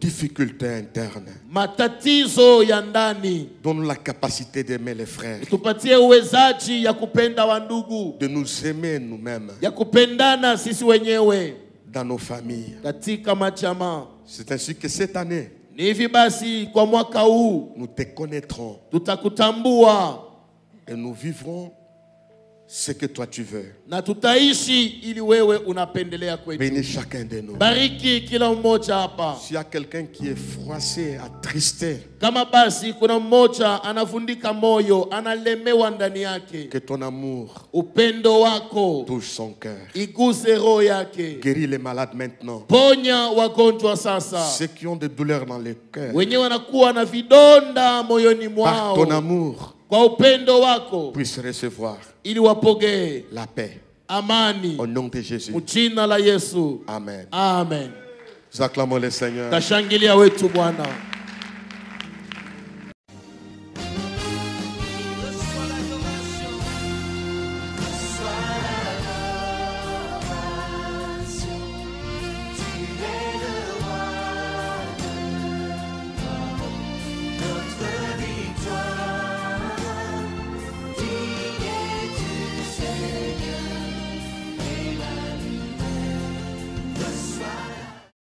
Speaker 1: difficultés internes.
Speaker 2: matatizo ya ndani.
Speaker 1: Donne-nous la capacité d'aimer les frères,
Speaker 2: Tupatie uwezaji ya kupenda wandugu,
Speaker 1: de nous aimer nous-mêmes,
Speaker 2: ya kupendana sisi wenyewe
Speaker 1: dans nos familles.
Speaker 2: katika machama.
Speaker 1: C'est ainsi que cette année,
Speaker 2: Ni hivi basi kwa mwaka huu
Speaker 1: nous te connaîtrons
Speaker 2: tutakutambua
Speaker 1: et nous vivrons ce que toi tu veux.
Speaker 2: na tutaishi ili wewe unapendelea kwetu.
Speaker 1: Bénis chacun de nous.
Speaker 2: Bariki kila mmoja hapa.
Speaker 1: S'il y a quelqu'un qui est froissé, attristé,
Speaker 2: Kama basi kuna mmoja anavundika moyo, analemewa ndani yake,
Speaker 1: que ton amour
Speaker 2: upendo wako
Speaker 1: touche son cœur.
Speaker 2: iguse roho yake.
Speaker 1: Guéris les malades maintenant.
Speaker 2: Ponya wagonjwa sasa,
Speaker 1: Ceux qui ont des douleurs dans le cœur,
Speaker 2: wenye wanakuwa na vidonda moyoni
Speaker 1: par ton
Speaker 2: mwao,
Speaker 1: amour,
Speaker 2: kwa upendo wako
Speaker 1: puissent recevoir
Speaker 2: ili wapokee
Speaker 1: la paix.
Speaker 2: amani
Speaker 1: Au nom de Jésus.
Speaker 2: mjina la Yesu.
Speaker 1: Amen.
Speaker 2: Amen.
Speaker 1: Nous acclamons le Seigneur.
Speaker 2: Tashangilia wetu Bwana.